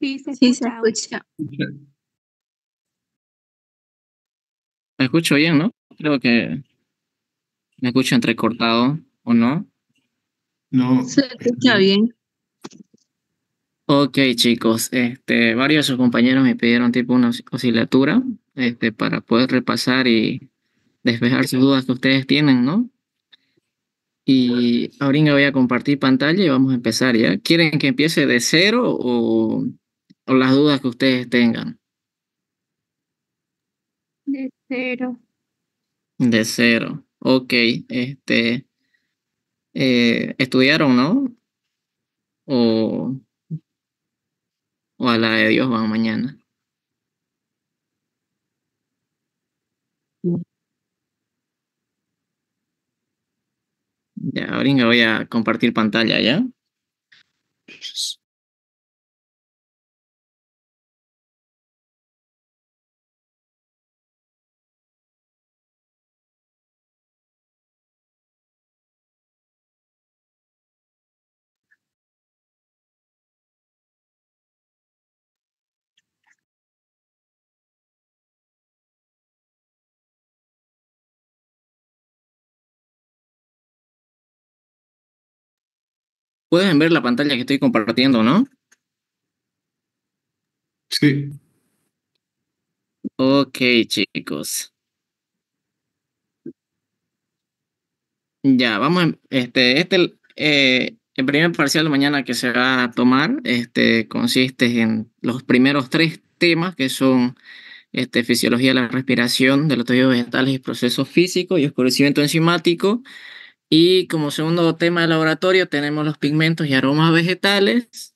Sí, se Sí, se escucha. escucha. Me escucho bien, ¿no? Creo que me escucho entrecortado, ¿o no? No. Se escucha bien. Ok, chicos, varios de sus compañeros me pidieron tipo una oscilatura, para poder repasar y despejar sus dudas que ustedes tienen, ¿no? Y ahorita voy a compartir pantalla y vamos a empezar, ¿ya? ¿Quieren que empiece de cero o las dudas que ustedes tengan? De cero. De cero. Ok, estudiaron, ¿no? O, o a la de Dios van mañana. Ya, ahorita voy a compartir pantalla, ¿ya? Pueden ver la pantalla que estoy compartiendo, ¿no? Sí. Ok, chicos. Ya, vamos el primer parcial de mañana que se va a tomar, consiste en los primeros tres temas que son, fisiología de la respiración, de los tejidos vegetales y procesos físicos y oscurecimiento enzimático. Y como segundo tema de laboratorio tenemos los pigmentos y aromas vegetales.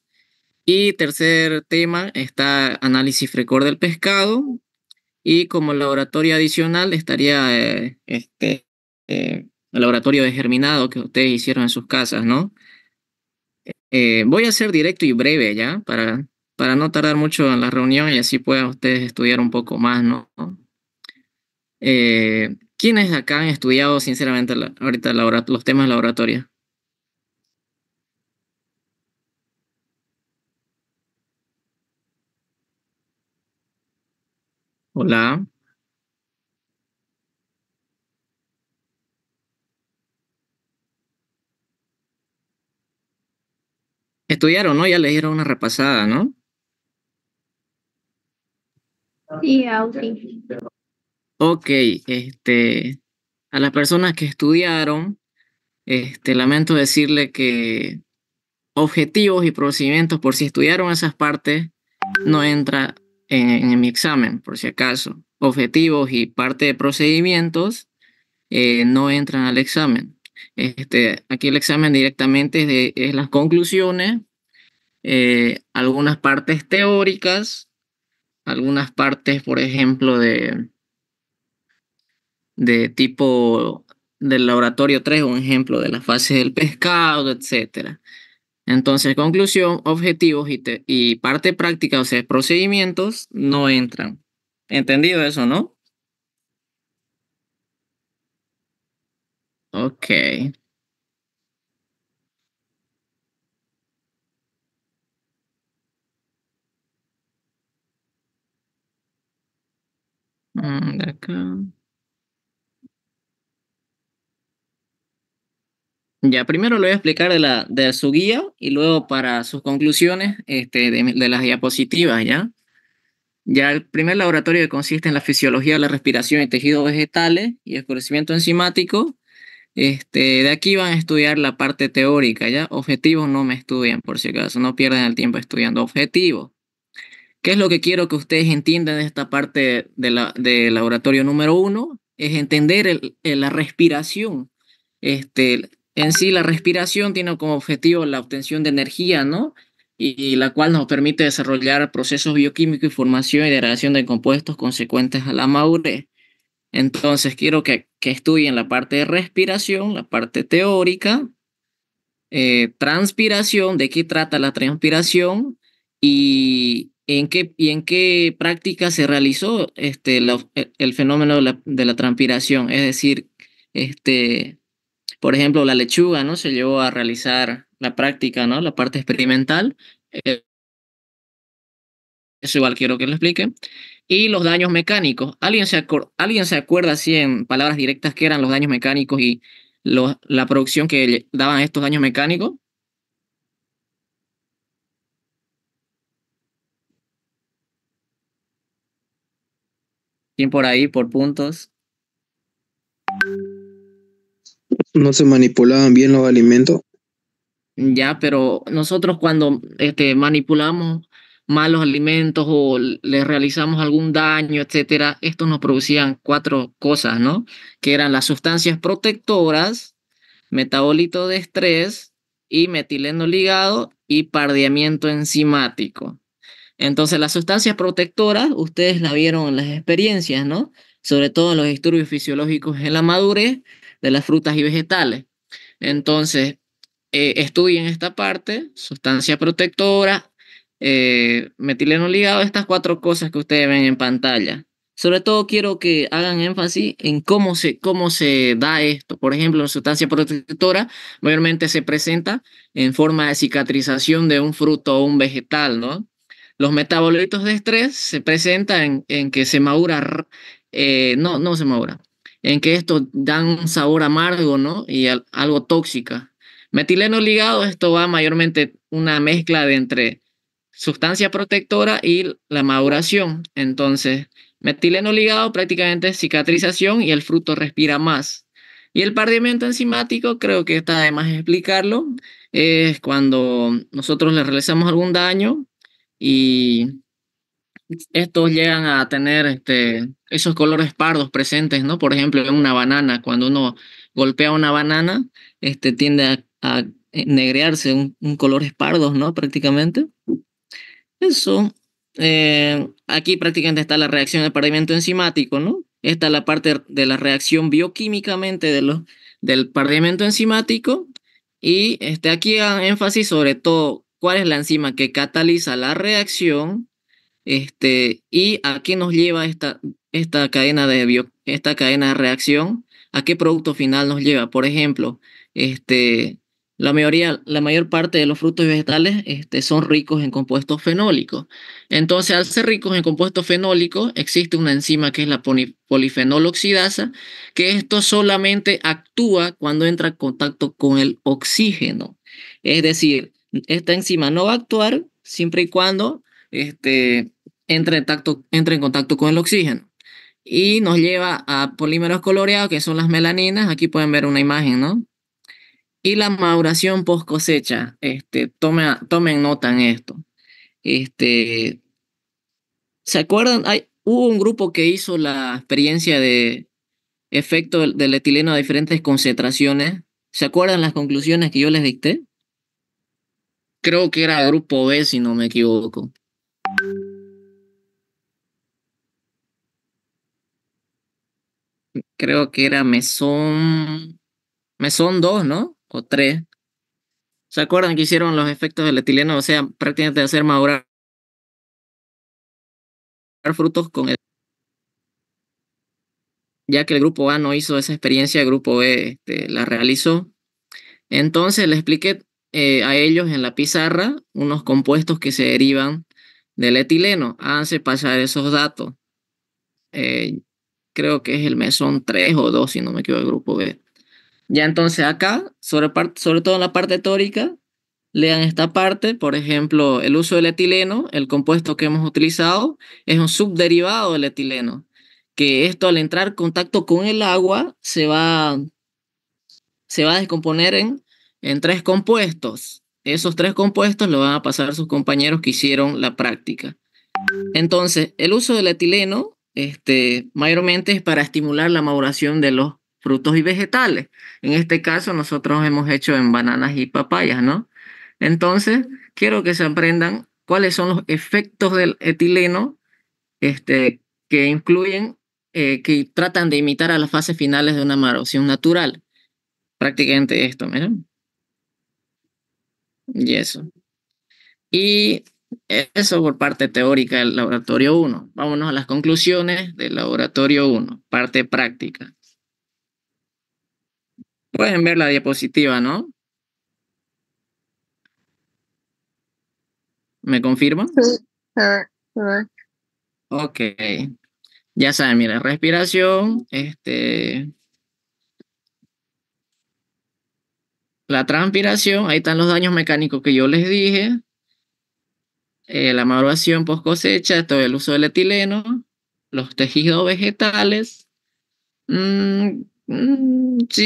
Y tercer tema está análisis frecor del pescado. Y como laboratorio adicional estaría el laboratorio de germinado que ustedes hicieron en sus casas, ¿no? Voy a ser directo y breve ya, para no tardar mucho en la reunión y así puedan ustedes estudiar un poco más, ¿no? ¿Quiénes acá han estudiado sinceramente ahorita los temas de laboratorio? Hola. Estudiaron, ¿no? Ya les dieron una repasada, ¿no? Sí, Auti. Ok, a las personas que estudiaron, lamento decirle que objetivos y procedimientos, por si estudiaron esas partes, no entra en mi examen, por si acaso. Objetivos y parte de procedimientos no entran al examen. Aquí el examen directamente es las conclusiones, algunas partes teóricas, algunas partes, por ejemplo, de tipo del laboratorio 3, un ejemplo de la fase del pescado, etcétera. Entonces, conclusión, objetivos y parte práctica, o sea, procedimientos, no entran. ¿Entendido eso, no? Ok. De acá. Ya, primero le voy a explicar de su guía y luego para sus conclusiones de las diapositivas, ¿ya? Ya el primer laboratorio que consiste en la fisiología de la respiración y tejidos vegetales y el conocimiento enzimático. De aquí van a estudiar la parte teórica, ¿ya? Objetivos no me estudian, por si acaso, no pierdan el tiempo estudiando objetivos. ¿Qué es lo que quiero que ustedes entiendan de esta parte de laboratorio número 1? Es entender la respiración. En sí, la respiración tiene como objetivo la obtención de energía, ¿no? Y la cual nos permite desarrollar procesos bioquímicos y formación y degradación de compuestos consecuentes a la madurez. Entonces, quiero que estudien la parte de respiración, la parte teórica, transpiración, de qué trata la transpiración y en qué práctica se realizó el fenómeno de la transpiración. Es decir, por ejemplo, la lechuga, ¿no? Se llevó a realizar la práctica, ¿no? La parte experimental. Eso igual quiero que lo explique. Y los daños mecánicos. ¿Alguien se acuerda así en palabras directas qué eran los daños mecánicos y la producción que daban estos daños mecánicos? ¿Quién por ahí, por puntos? No se manipulaban bien los alimentos. Ya, pero nosotros cuando manipulamos malos alimentos o les realizamos algún daño, etcétera, estos nos producían cuatro cosas, ¿no? Que eran las sustancias protectoras, metabolito de estrés y metileno ligado y pardeamiento enzimático. Entonces, las sustancias protectoras, ustedes la vieron en las experiencias, ¿no? Sobre todo en los disturbios fisiológicos en la madurez de las frutas y vegetales. Entonces, estudien esta parte, sustancia protectora, metileno ligado, estas cuatro cosas que ustedes ven en pantalla. Sobre todo quiero que hagan énfasis en cómo se da esto. Por ejemplo, la sustancia protectora mayormente se presenta en forma de cicatrización de un fruto o un vegetal, ¿no? Los metabolitos de estrés se presentan en que se madura, no se madura, en que esto dan un sabor amargo, ¿no? Y algo tóxica. Metileno ligado, esto va mayormente una mezcla de entre sustancia protectora y la maduración. Entonces, metileno ligado prácticamente es cicatrización y el fruto respira más. Y el pardeamiento enzimático, creo que está de más explicarlo, es cuando nosotros le realizamos algún daño y estos llegan a tener esos colores pardos presentes, ¿no? Por ejemplo, en una banana, cuando uno golpea una banana, tiende a negrearse un colores pardos, ¿no? Prácticamente. Eso. Aquí prácticamente está la reacción de pardeamiento enzimático, ¿no? Esta es la parte de la reacción bioquímicamente del pardeamiento enzimático. Y aquí hagan énfasis sobre todo cuál es la enzima que cataliza la reacción y a qué nos lleva esta cadena esta cadena de reacción, a qué producto final nos lleva. Por ejemplo, la mayor parte de los frutos y vegetales son ricos en compuestos fenólicos. Entonces, al ser ricos en compuestos fenólicos, existe una enzima que es la polifenol oxidasa, que esto solamente actúa cuando entra en contacto con el oxígeno. Es decir, esta enzima no va a actuar siempre y cuando entra en contacto con el oxígeno y nos lleva a polímeros coloreados que son las melaninas. Aquí pueden ver una imagen, ¿no? Y la maduración post cosecha, tomen nota en esto. Este, ¿Se acuerdan? Hubo un grupo que hizo la experiencia de efecto del etileno a diferentes concentraciones. ¿Se acuerdan las conclusiones que yo les dicté? Creo que era grupo B, si no me equivoco. Creo que era mesón 2, ¿no? O 3. ¿Se acuerdan que hicieron los efectos del etileno? O sea, prácticamente hacer madurar frutos con ya que el grupo A no hizo esa experiencia, el grupo B la realizó. Entonces le expliqué a ellos en la pizarra unos compuestos que se derivan del etileno. Háganse pasar esos datos. Eh, Creo que es el mesón 3 o 2, si no me equivoco, el grupo B. Ya entonces acá, sobre todo en la parte teórica, lean esta parte. Por ejemplo, el uso del etileno, el compuesto que hemos utilizado, es un subderivado del etileno, que esto al entrar en contacto con el agua se va a descomponer en tres compuestos. Esos tres compuestos lo van a pasar a sus compañeros que hicieron la práctica. Entonces, el uso del etileno, mayormente es para estimular la maduración de los frutos y vegetales. En este caso, nosotros hemos hecho en bananas y papayas, ¿no? Entonces, quiero que se aprendan cuáles son los efectos del etileno, que incluyen, que tratan de imitar a las fases finales de una maduración natural. Prácticamente esto, miren. Y eso. Y eso por parte teórica del laboratorio 1. Vámonos a las conclusiones del laboratorio 1, parte práctica. Pueden ver la diapositiva, ¿no? ¿Me confirman? Sí. Ok. Ya saben, mira, respiración, la transpiración, ahí están los daños mecánicos que yo les dije, la maduración post cosecha, todo el uso del etileno, los tejidos vegetales. Si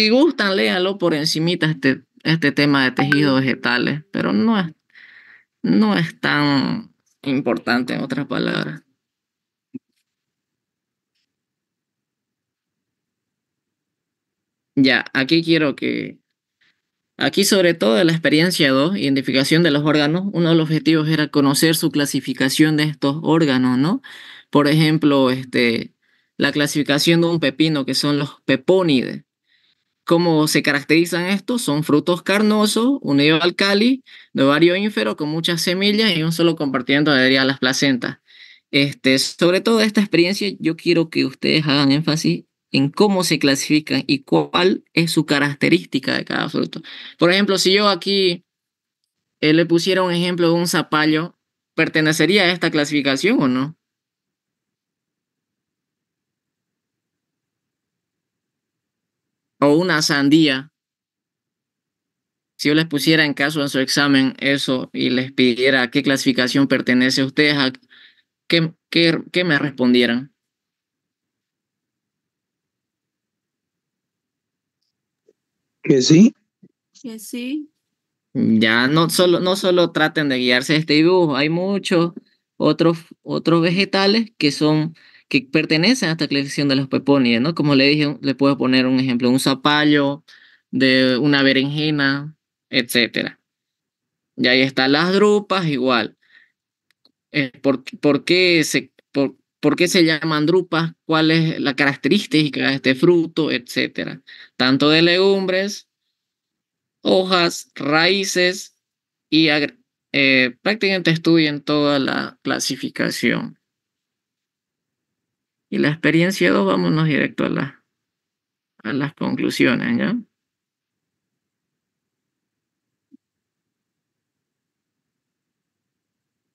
gustan, léanlo por encimita este tema de tejidos vegetales, pero no es tan importante en otras palabras. Ya, aquí sobre todo de la experiencia 2, identificación de los órganos, uno de los objetivos era conocer su clasificación de estos órganos, ¿no? Por ejemplo, la clasificación de un pepino, que son los pepónides. ¿Cómo se caracterizan estos? Son frutos carnosos, unidos al cáliz, de ovario ínfero, con muchas semillas y un solo compartimento adherido a las placentas. Sobre todo esta experiencia, yo quiero que ustedes hagan énfasis en cómo se clasifican y cuál es su característica de cada fruto. Por ejemplo, si yo aquí le pusiera un ejemplo de un zapallo, ¿pertenecería a esta clasificación o no? O una sandía. Si yo les pusiera en caso en su examen eso y les pidiera a qué clasificación pertenece ustedes, ¿qué me respondieran? Que sí. Que sí. Ya no solo traten de guiarse de este dibujo, hay muchos otros vegetales que pertenecen a esta clasificación de los peponides, ¿no? Como le dije, le puedo poner un ejemplo, un zapallo, de una berenjena, etcétera. Y ahí están las drupas, igual. ¿Por qué se llaman drupas? ¿Cuál es la característica de este fruto? Etcétera. Tanto de legumbres, hojas, raíces y prácticamente estudian toda la clasificación. Y la experiencia 2, vámonos directo a las conclusiones, ¿ya?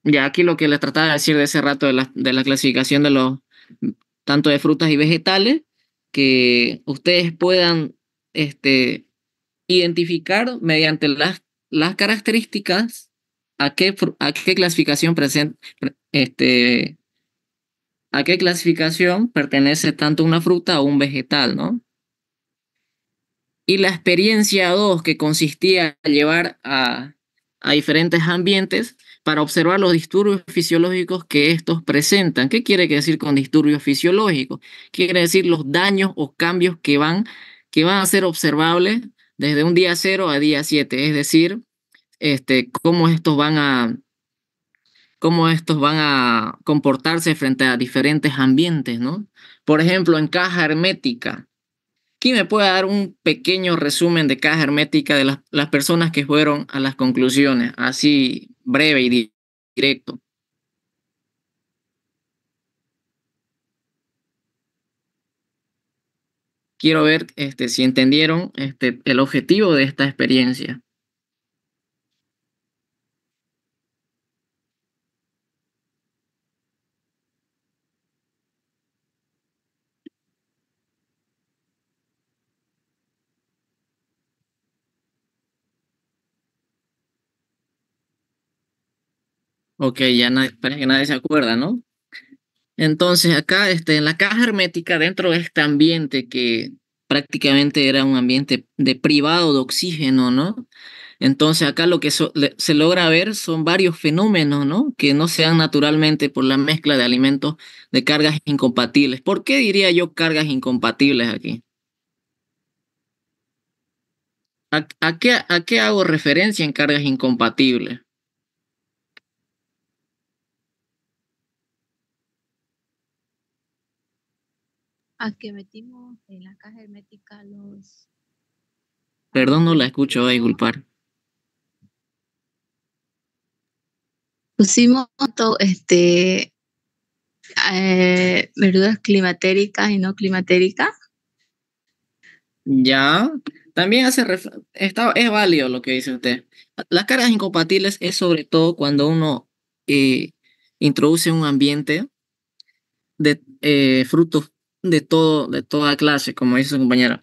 Ya aquí lo que les trataba de decir de ese rato de la clasificación tanto de frutas y vegetales, que ustedes puedan identificar mediante las características a qué clasificación a qué clasificación pertenece tanto una fruta o un vegetal, ¿no? Y la experiencia 2, que consistía en llevar a diferentes ambientes para observar los disturbios fisiológicos que estos presentan. ¿Qué quiere decir con disturbios fisiológicos? Quiere decir los daños o cambios que van a ser observables desde un día 0 a día 7, es decir, cómo estos van a comportarse frente a diferentes ambientes, ¿no? Por ejemplo, en caja hermética. ¿Quién me puede dar un pequeño resumen de caja hermética de las personas que fueron a las conclusiones? Así breve y directo. Quiero ver si entendieron el objetivo de esta experiencia. Ok, ya parece que nadie se acuerda, ¿no? Entonces, acá en la caja hermética, dentro de este ambiente que prácticamente era un ambiente privado de oxígeno, ¿no? Entonces, acá lo que se logra ver son varios fenómenos, ¿no? Que no se dan naturalmente por la mezcla de alimentos de cargas incompatibles. ¿Por qué diría yo cargas incompatibles aquí? ¿A qué hago referencia en cargas incompatibles? A que metimos en la caja hermética los Perdón, no la escucho, voy a disculpar. pusimos verduras climatéricas y no climatéricas. Ya, también es válido lo que dice usted. Las cargas incompatibles es sobre todo cuando uno introduce un ambiente de frutos de toda clase, como dice su compañera,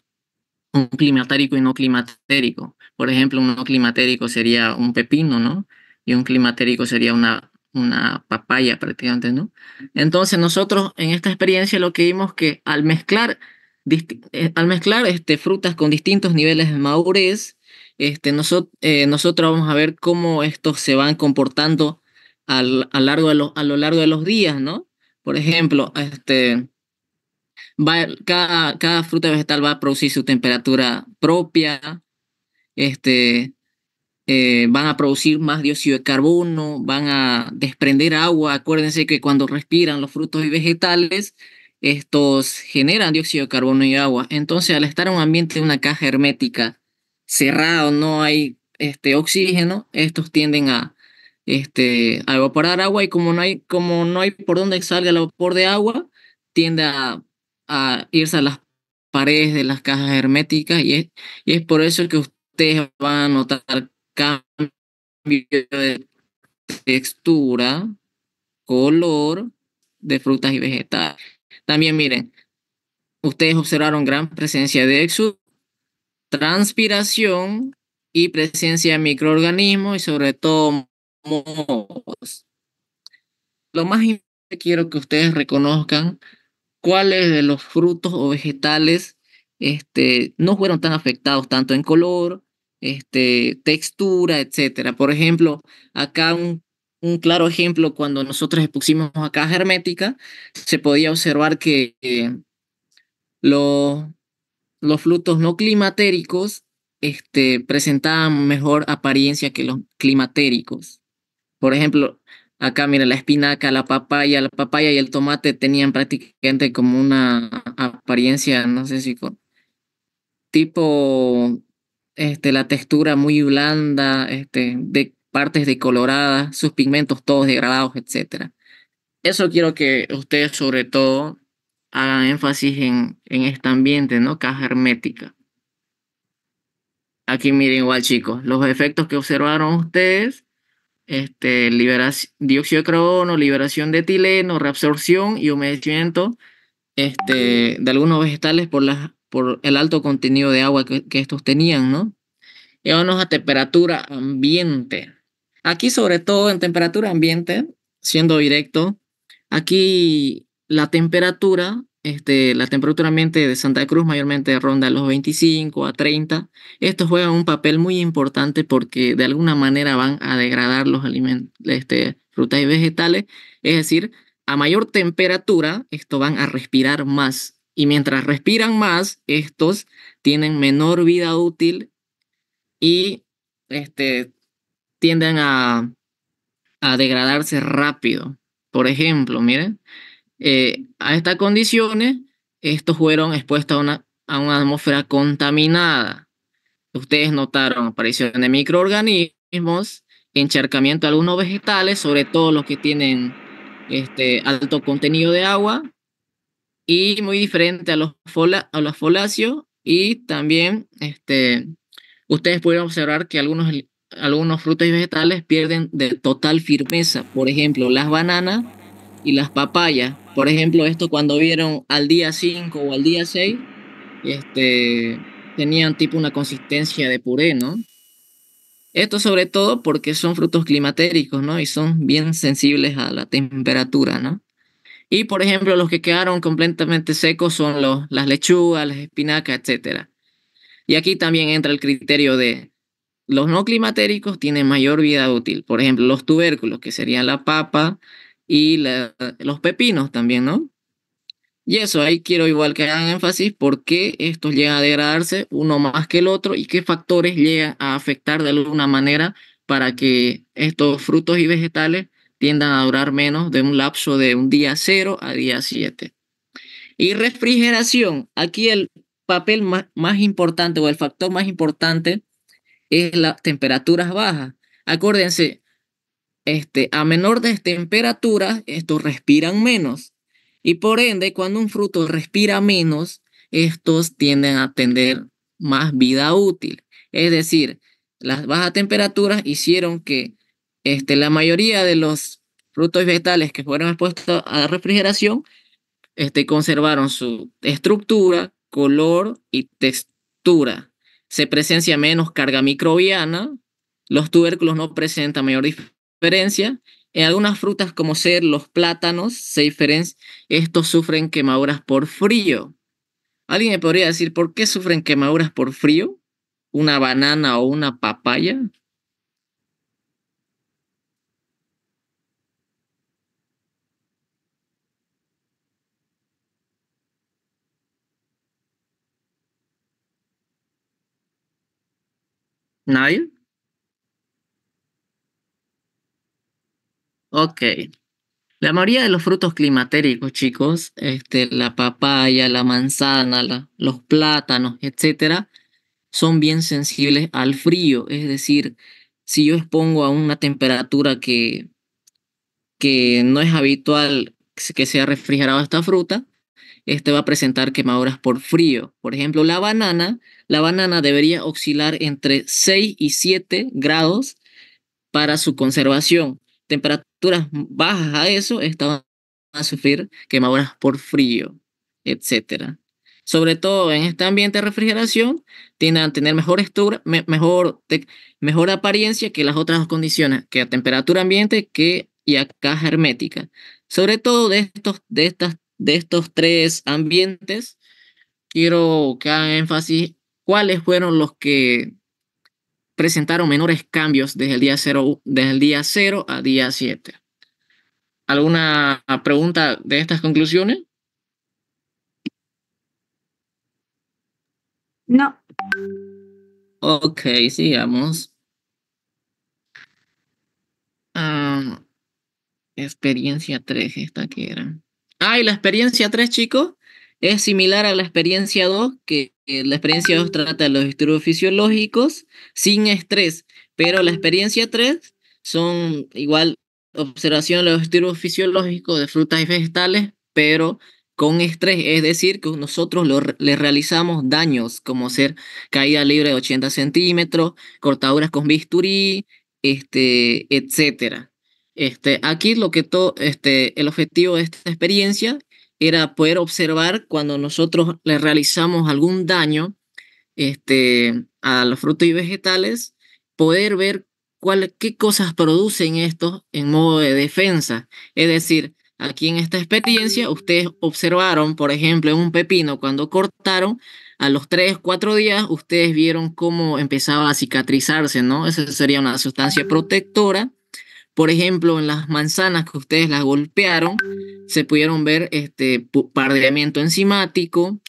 un climatérico y no climatérico. Por ejemplo, un no climatérico sería un pepino, ¿no? Y un climatérico sería una papaya prácticamente, ¿no? Entonces nosotros en esta experiencia lo que vimos que al mezclar frutas con distintos niveles de madurez, nosotros vamos a ver cómo estos se van comportando a lo largo de los días, ¿no? Por ejemplo, cada fruta vegetal va a producir su temperatura propia, este, van a producir más dióxido de carbono, van a desprender agua. Acuérdense que cuando respiran los frutos y vegetales, estos generan dióxido de carbono y agua. Entonces, al estar en un ambiente de una caja hermética cerrado, no hay oxígeno, estos tienden a evaporar agua y como no hay por dónde salga el vapor de agua, tiende a irse a las paredes de las cajas herméticas y es por eso que ustedes van a notar cambio de textura, color de frutas y vegetales. También miren, ustedes observaron gran presencia de exudación, transpiración y presencia de microorganismos y sobre todo mohos. Lo más importante quiero que ustedes reconozcan cuáles de los frutos o vegetales no fueron tan afectados tanto en color, textura, etcétera. Por ejemplo, acá un claro ejemplo, cuando nosotros expusimos a caja hermética, se podía observar que los, los frutos no climatéricos presentaban mejor apariencia que los climatéricos. Por ejemplo, acá mira la espinaca, la papaya y el tomate tenían prácticamente como una apariencia, no sé si tipo, la textura muy blanda, de partes decoloradas, sus pigmentos todos degradados, etcétera. Eso quiero que ustedes sobre todo hagan énfasis en este ambiente, ¿no? Caja hermética. Aquí miren igual, chicos, los efectos que observaron ustedes dióxido de carbono, liberación de etileno, reabsorción y humedecimiento de algunos vegetales por el alto contenido de agua que estos tenían, ¿no? Y vámonos a temperatura ambiente. Aquí, sobre todo en temperatura ambiente, siendo directo, aquí la temperatura ambiente de Santa Cruz mayormente ronda los 25 a 30. Estos juegan un papel muy importante porque de alguna manera van a degradar los alimentos, frutas y vegetales. Es decir, a mayor temperatura, estos van a respirar más. Y mientras respiran más, estos tienen menor vida útil y tienden a degradarse rápido. Por ejemplo, miren, a estas condiciones, estos fueron expuestos a una atmósfera contaminada. Ustedes notaron aparición de microorganismos, encharcamiento de algunos vegetales, sobre todo los que tienen alto contenido de agua, y muy diferente a los foláceos, y también ustedes pueden observar que algunos frutos y vegetales pierden de total firmeza. Por ejemplo, las bananas y las papayas. Por ejemplo, esto cuando vieron al día 5 o al día 6, tenían tipo una consistencia de puré, ¿no? Esto sobre todo porque son frutos climatéricos, ¿no? Y son bien sensibles a la temperatura, ¿no? Y por ejemplo, los que quedaron completamente secos son las lechugas, las espinacas, etcétera. Y aquí también entra el criterio de los no climatéricos tienen mayor vida útil. Por ejemplo, los tubérculos, que serían la papa y los pepinos también, ¿no? Y eso, ahí quiero igual que hagan énfasis por qué estos llegan a degradarse uno más que el otro y qué factores llegan a afectar de alguna manera para que estos frutos y vegetales tiendan a durar menos de un lapso de un día 0 a día 7. Y refrigeración, aquí el papel más importante o el factor más importante es las temperaturas bajas. Acuérdense, a menores temperaturas, estos respiran menos. Y por ende, cuando un fruto respira menos, estos tienden a tener más vida útil. Es decir, las bajas temperaturas hicieron que la mayoría de los frutos y vegetales que fueron expuestos a la refrigeración, conservaron su estructura, color y textura. Se presencia menos carga microbiana, los tubérculos no presentan mayor diferencia. En algunas frutas, como ser los plátanos, estos sufren quemaduras por frío. ¿Alguien me podría decir por qué sufren quemaduras por frío? ¿Una banana o una papaya? ¿Nadie? Ok. La mayoría de los frutos climatéricos, chicos, la papaya, la manzana, los plátanos, etcétera, son bien sensibles al frío. Es decir, si yo expongo a una temperatura que no es habitual que sea refrigerada esta fruta, va a presentar quemaduras por frío. Por ejemplo, la banana debería oscilar entre 6 y 7 grados para su conservación. Temperaturas bajas a eso, esta van a sufrir quemaduras por frío, etcétera. Sobre todo en este ambiente de refrigeración, tienden a tener mejor apariencia que las otras dos condiciones, que a temperatura ambiente y a caja hermética. Sobre todo de estos tres ambientes, quiero que hagan énfasis cuáles fueron los que presentaron menores cambios desde el día 0 a día 7. ¿Alguna pregunta de estas conclusiones? No. Ok, sigamos. Ah, experiencia 3, esta que era. Y la experiencia 3, chicos, es similar a la experiencia 2, que la experiencia 2 trata de los disturbios fisiológicos sin estrés, pero la experiencia 3 son igual observación de los disturbios fisiológicos de frutas y vegetales, pero con estrés, es decir, que nosotros le realizamos daños, como ser caída libre de 80 centímetros, cortaduras con bisturí, etcétera. Aquí el objetivo de esta experiencia era poder observar cuando nosotros le realizamos algún daño a los frutos y vegetales, poder ver qué cosas producen estos en modo de defensa. Es decir, aquí en esta experiencia, ustedes observaron, por ejemplo, en un pepino, cuando cortaron, a los 3, 4 días, ustedes vieron cómo empezaba a cicatrizarse, ¿no? Esa sería una sustancia protectora. Por ejemplo, en las manzanas que ustedes las golpearon, se pudieron ver pardeamiento enzimático.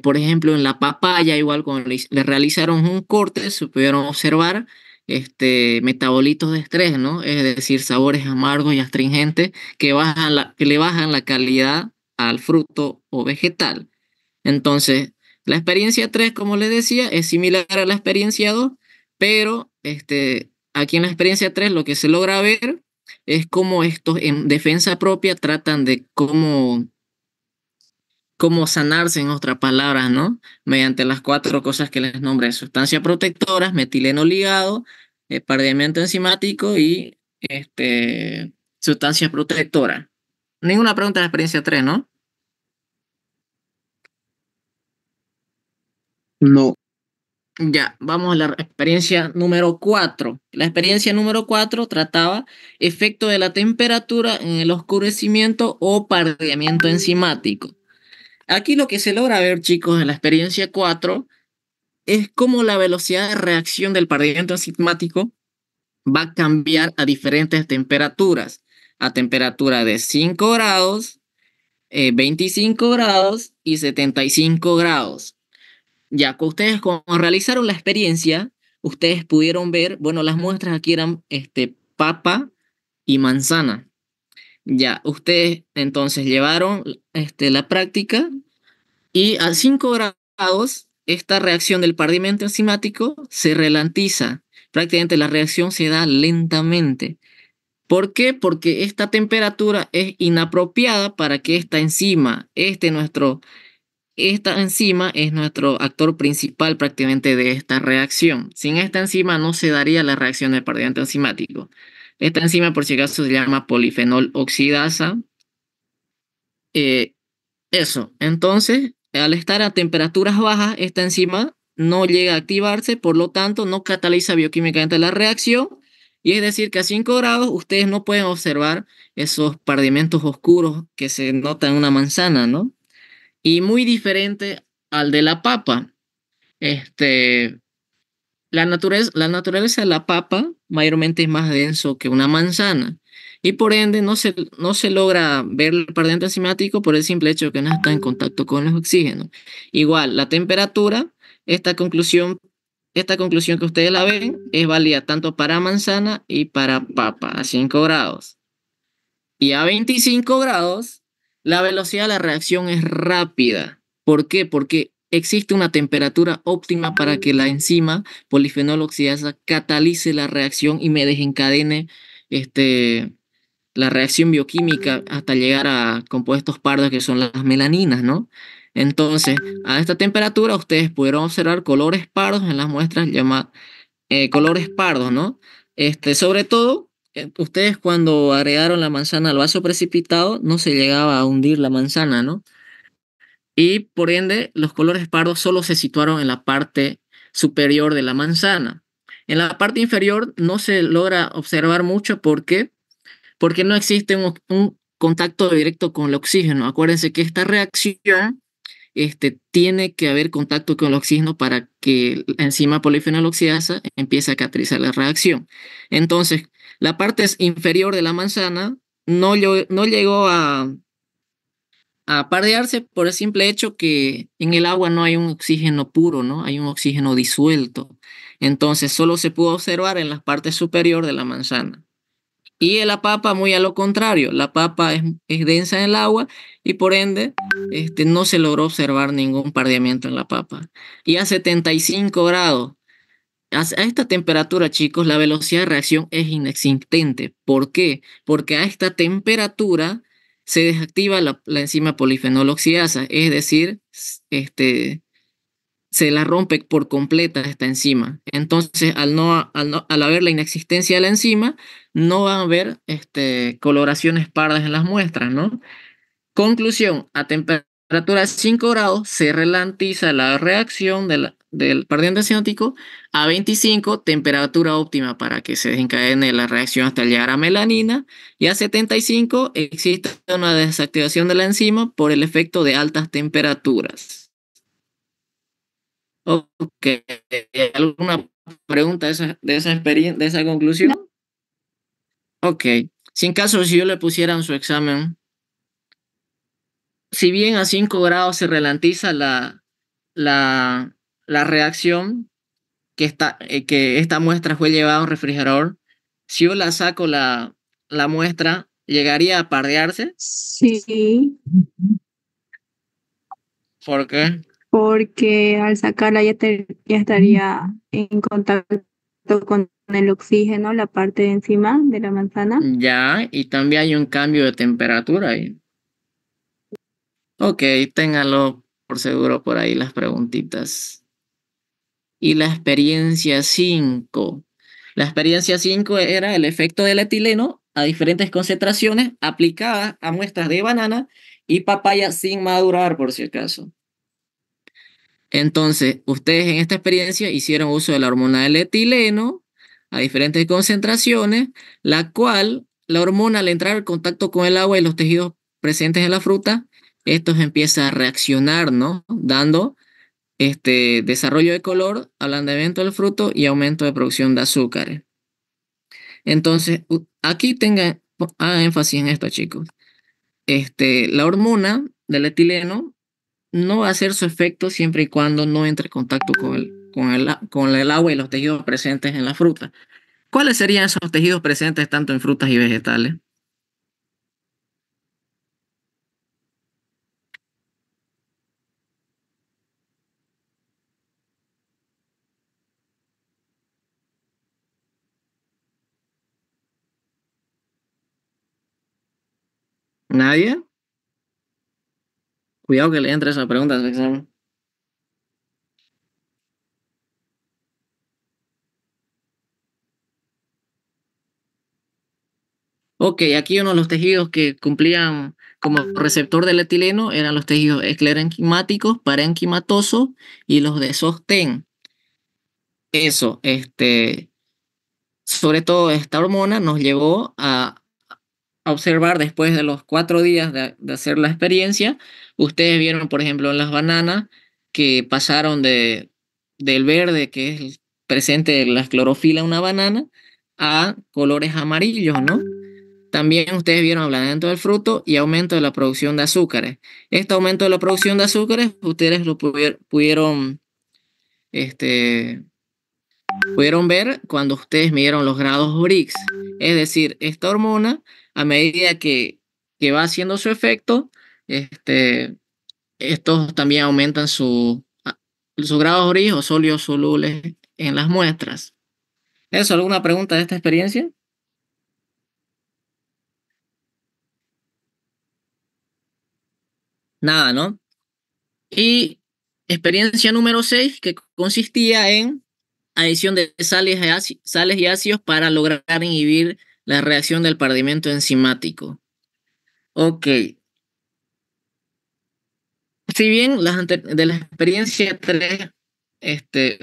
Por ejemplo, en la papaya, igual cuando le realizaron un corte, se pudieron observar metabolitos de estrés, ¿no? Es decir, sabores amargos y astringentes que le bajan la calidad al fruto o vegetal. Entonces, la experiencia 3, como les decía, es similar a la experiencia 2, pero aquí en la experiencia 3 lo que se logra ver es cómo estos en defensa propia tratan de cómo sanarse, en otras palabras, ¿no? Mediante las 4 cosas que les nombré: sustancias protectoras, metileno ligado, pardeamiento enzimático y sustancias protectoras. Ninguna pregunta de la experiencia 3, ¿no? No. Ya, vamos a la experiencia número 4. La experiencia número 4 trataba efecto de la temperatura en el oscurecimiento o pardeamiento enzimático. Aquí lo que se logra ver, chicos, en la experiencia 4 es cómo la velocidad de reacción del pardeamiento enzimático va a cambiar a diferentes temperaturas. A temperatura de 5 grados, 25 grados y 75 grados. Ya que ustedes cuando realizaron la experiencia, ustedes pudieron ver, bueno, las muestras aquí eran papa y manzana. Ya, ustedes entonces llevaron la práctica y a 5 grados esta reacción del pardeamiento enzimático se ralentiza. Prácticamente la reacción se da lentamente. ¿Por qué? Porque esta temperatura es inapropiada para que esta enzima, esta enzima es nuestro actor principal prácticamente de esta reacción. Sin esta enzima no se daría la reacción del pardeamiento enzimático. Esta enzima, por si acaso, se llama polifenol oxidasa. Eh, Eso. Entonces, al estar a temperaturas bajas, esta enzima no llega a activarse, por lo tanto, no cataliza bioquímicamente la reacción. Y es decir, que a 5 grados ustedes no pueden observar esos pardimentos oscuros que se notan en una manzana, ¿no? Y muy diferente al de la papa. Este, la naturaleza de la papa mayormente es más denso que una manzana y por ende no se logra ver el perdiente enzimático por el simple hecho de que no está en contacto con los oxígenos. Igual, la temperatura, esta conclusión, esta conclusión que ustedes la ven es válida tanto para manzana y para papa a 5 grados. Y a 25 grados, la velocidad de la reacción es rápida. ¿Por qué? Porque existe una temperatura óptima para que la enzima polifenol oxidasa catalice la reacción y me desencadene la reacción bioquímica hasta llegar a compuestos pardos que son las melaninas, ¿no? Entonces, a esta temperatura ustedes pudieron observar colores pardos en las muestras llamadas colores pardos, ¿no? Sobre todo, ustedes cuando agregaron la manzana al vaso precipitado, no se llegaba a hundir la manzana, ¿no? Y por ende, los colores pardos solo se situaron en la parte superior de la manzana. En la parte inferior no se logra observar mucho porque no existe un contacto directo con el oxígeno. Acuérdense que esta reacción tiene que haber contacto con el oxígeno para que la enzima polifenol oxidasa empiece a catalizar la reacción. Entonces, la parte inferior de la manzana no llegó a pardearse por el simple hecho que en el agua no hay un oxígeno puro, ¿no? Hay un oxígeno disuelto. Entonces, solo se pudo observar en la parte superior de la manzana. Y en la papa, muy a lo contrario, la papa es densa en el agua y por ende no se logró observar ningún pardeamiento en la papa. Y a 75 grados, a esta temperatura, chicos, la velocidad de reacción es inexistente. ¿Por qué? Porque a esta temperatura se desactiva la enzima polifenol oxidasa, es decir, se la rompe por completa esta enzima. Entonces, al haber la inexistencia de la enzima, no van a haber coloraciones pardas en las muestras, ¿no? Conclusión, a temperatura de 5 grados se ralentiza la reacción del perdiente cinético. A 25, temperatura óptima para que se desencadene la reacción hasta llegar a melanina. Y a 75 existe una desactivación de la enzima por el efecto de altas temperaturas. Ok, ¿alguna pregunta de esa experiencia, de esa conclusión? Ok, si en caso si yo le pusiera en su examen, si bien a 5 grados se ralentiza la, la reacción que esta muestra fue llevada a un refrigerador, si yo la saco la muestra, ¿llegaría a pardearse? Sí, ¿Por qué? porque al sacarla ya estaría en contacto con el oxígeno, la parte de encima de la manzana. Ya, y también hay un cambio de temperatura ahí. Ok, ténganlo por seguro por ahí las preguntitas. Y la experiencia 5. La experiencia 5 era el efecto del etileno a diferentes concentraciones aplicadas a muestras de banana y papaya sin madurar, por si acaso. Entonces, ustedes en esta experiencia hicieron uso de la hormona del etileno a diferentes concentraciones, la cual la hormona al entrar en contacto con el agua y los tejidos presentes en la fruta, estos empiezan a reaccionar, ¿no? Dando desarrollo de color, ablandamiento del fruto y aumento de producción de azúcares. Entonces, aquí hagan énfasis en esto, chicos. La hormona del etileno no va a hacer su efecto siempre y cuando no entre en contacto con el agua y los tejidos presentes en la fruta. ¿Cuáles serían esos tejidos presentes tanto en frutas y vegetales? ¿Nadie? Cuidado que le entre esa pregunta a su examen. Ok, aquí uno de los tejidos que cumplían como receptor del etileno eran los tejidos esclerenquimáticos, parenquimatosos y los de sostén. Eso, sobre todo esta hormona nos llevó a observar después de los 4 días de hacer la experiencia. Ustedes vieron, por ejemplo, en las bananas que pasaron del verde, que es presente en la clorofila en una banana, a colores amarillos, ¿no? También ustedes vieron ablandamiento del fruto y aumento de la producción de azúcares. Este aumento de la producción de azúcares, ustedes lo este, pudieron ver cuando ustedes midieron los grados Brix. Es decir, esta hormona, a medida que va haciendo su efecto, estos también aumentan sus grados Brix o sólidos solubles en las muestras. ¿Eso? ¿Alguna pregunta de esta experiencia? Nada, ¿no? Y experiencia número 6, que consistía en adición de sales y ácidos para lograr inhibir la reacción del pardimento enzimático. Ok. Si bien de la experiencia 3,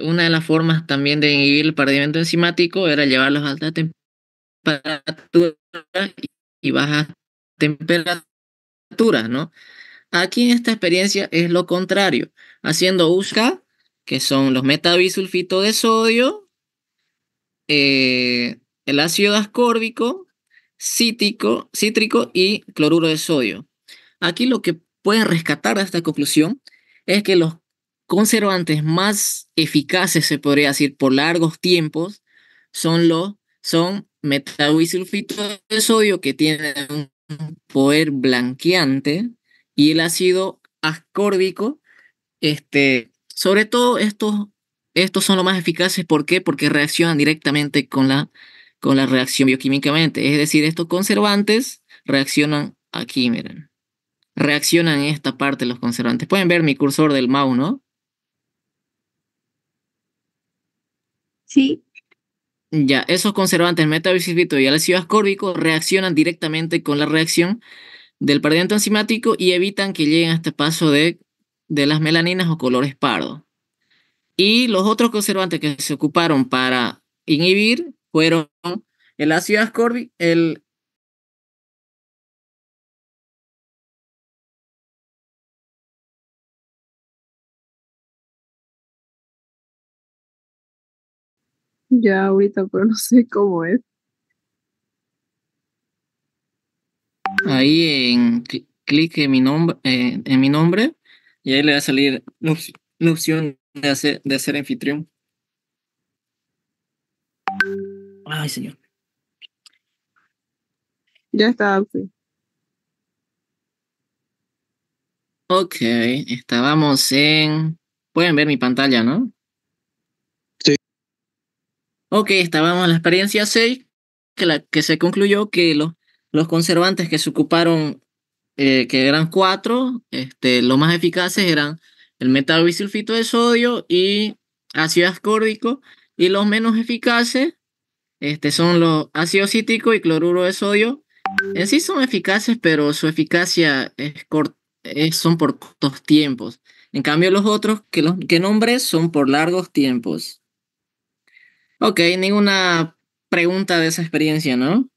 una de las formas también de inhibir el pardimento enzimático era llevarlos a alta temperatura y bajas temperaturas, ¿no? Aquí en esta experiencia es lo contrario, haciendo USCA, que son los metabisulfito de sodio, el ácido ascórbico, cítrico y cloruro de sodio. Aquí lo que pueden rescatar de esta conclusión es que los conservantes más eficaces, se podría decir, por largos tiempos, son metabisulfito de sodio, que tienen un poder blanqueante, y el ácido ascórbico. Sobre todo estos son los más eficaces. ¿Por qué? Porque reaccionan directamente con la reacción bioquímicamente. Es decir, estos conservantes reaccionan aquí, miren. Reaccionan en esta parte los conservantes. Pueden ver mi cursor del mouse, ¿no? Sí, Ya, esos conservantes metabisulfito y el ácido ascórbico reaccionan directamente con la reacción del pardimento enzimático y evitan que lleguen a este paso de las melaninas o colores pardos. Y los otros conservantes que se ocuparon para inhibir fueron el ácido ascórbico, ya ahorita, pero no sé cómo es. ahí clic en mi nombre, y ahí le va a salir la opción de hacer anfitrión. Ay, señor. Ya está, sí. Ok, estábamos pueden ver mi pantalla, ¿no? Sí. Ok, estábamos en la experiencia 6, que se concluyó que los conservantes que se ocuparon, que eran 4, los más eficaces eran el metabisulfito de sodio y ácido ascórbico, y los menos eficaces, son los ácido cítrico y cloruro de sodio. En sí son eficaces, pero su eficacia son por cortos tiempos. En cambio, los otros los que nombré son por largos tiempos. Ok, ninguna pregunta de esa experiencia, ¿no?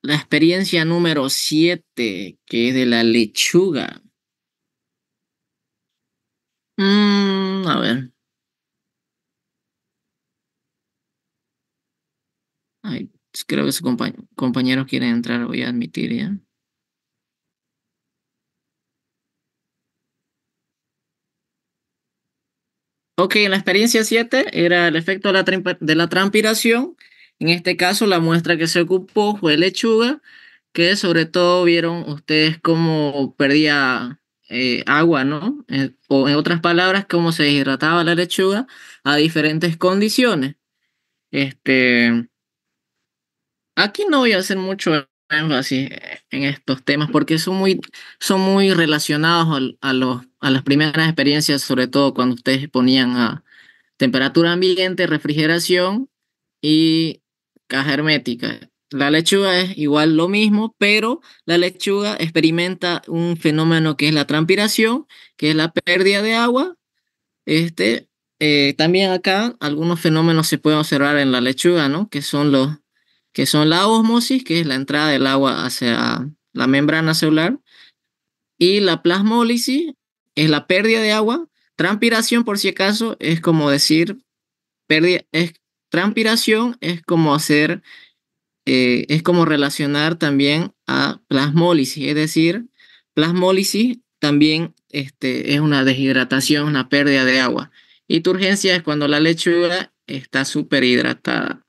La experiencia número 7, que es de la lechuga. A ver. Ay, creo que su compañero quiere entrar, voy a admitir ya. Ok, en la experiencia 7 era el efecto de la transpiración. En este caso, la muestra que se ocupó fue lechuga, que sobre todo vieron ustedes cómo perdía agua, ¿no? O en otras palabras, cómo se deshidrataba la lechuga a diferentes condiciones. Este, Aquí no voy a hacer mucho énfasis en estos temas porque son muy relacionados a las primeras experiencias, sobre todo cuando ustedes ponían temperatura ambiente, refrigeración y caja hermética. La lechuga es igual lo mismo, pero la lechuga experimenta un fenómeno que es la transpiración, que es la pérdida de agua. Este, también acá algunos fenómenos se pueden observar en la lechuga, ¿no? Que son la ósmosis, que es la entrada del agua hacia la membrana celular, y la plasmólisis es la pérdida de agua. Transpiración, por si acaso, es como decir, transpiración es como hacer, es como relacionar también a plasmólisis, es decir, plasmólisis también es una deshidratación, una pérdida de agua. Y turgencia es cuando la lechuga está súper hidratada.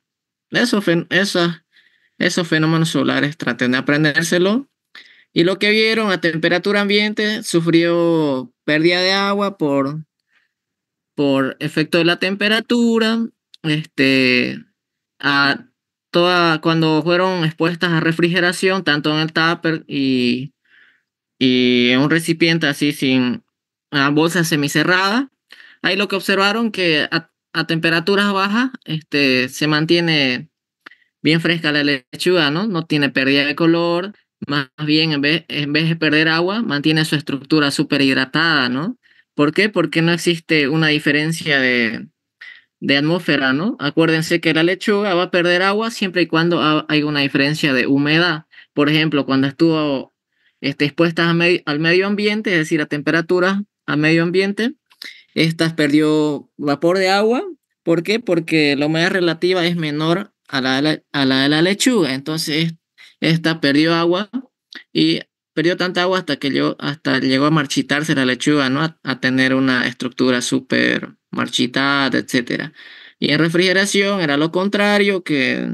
Esos fenómenos solares traten de aprendérselo. Y lo que vieron a temperatura ambiente sufrió pérdida de agua por efecto de la temperatura. Este, a cuando fueron expuestas a refrigeración, tanto en el tupper y en un recipiente así sin una bolsa semicerrada, ahí lo que observaron que a temperaturas bajas se mantiene bien fresca la lechuga, ¿no? No tiene pérdida de color, más bien en vez de perder agua, mantiene su estructura súper hidratada, ¿no? ¿Por qué? Porque no existe una diferencia de atmósfera, ¿no? Acuérdense que la lechuga va a perder agua siempre y cuando hay una diferencia de humedad. Por ejemplo, cuando estuvo expuesta al medio ambiente, es decir, a temperaturas al medio ambiente, estas perdió vapor de agua. ¿Por qué? Porque la humedad relativa es menor a la de la lechuga. Entonces, esta perdió agua y perdió tanta agua hasta llegó a marchitarse la lechuga, ¿no? A tener una estructura súper marchitada, etcétera. Y en refrigeración era lo contrario, que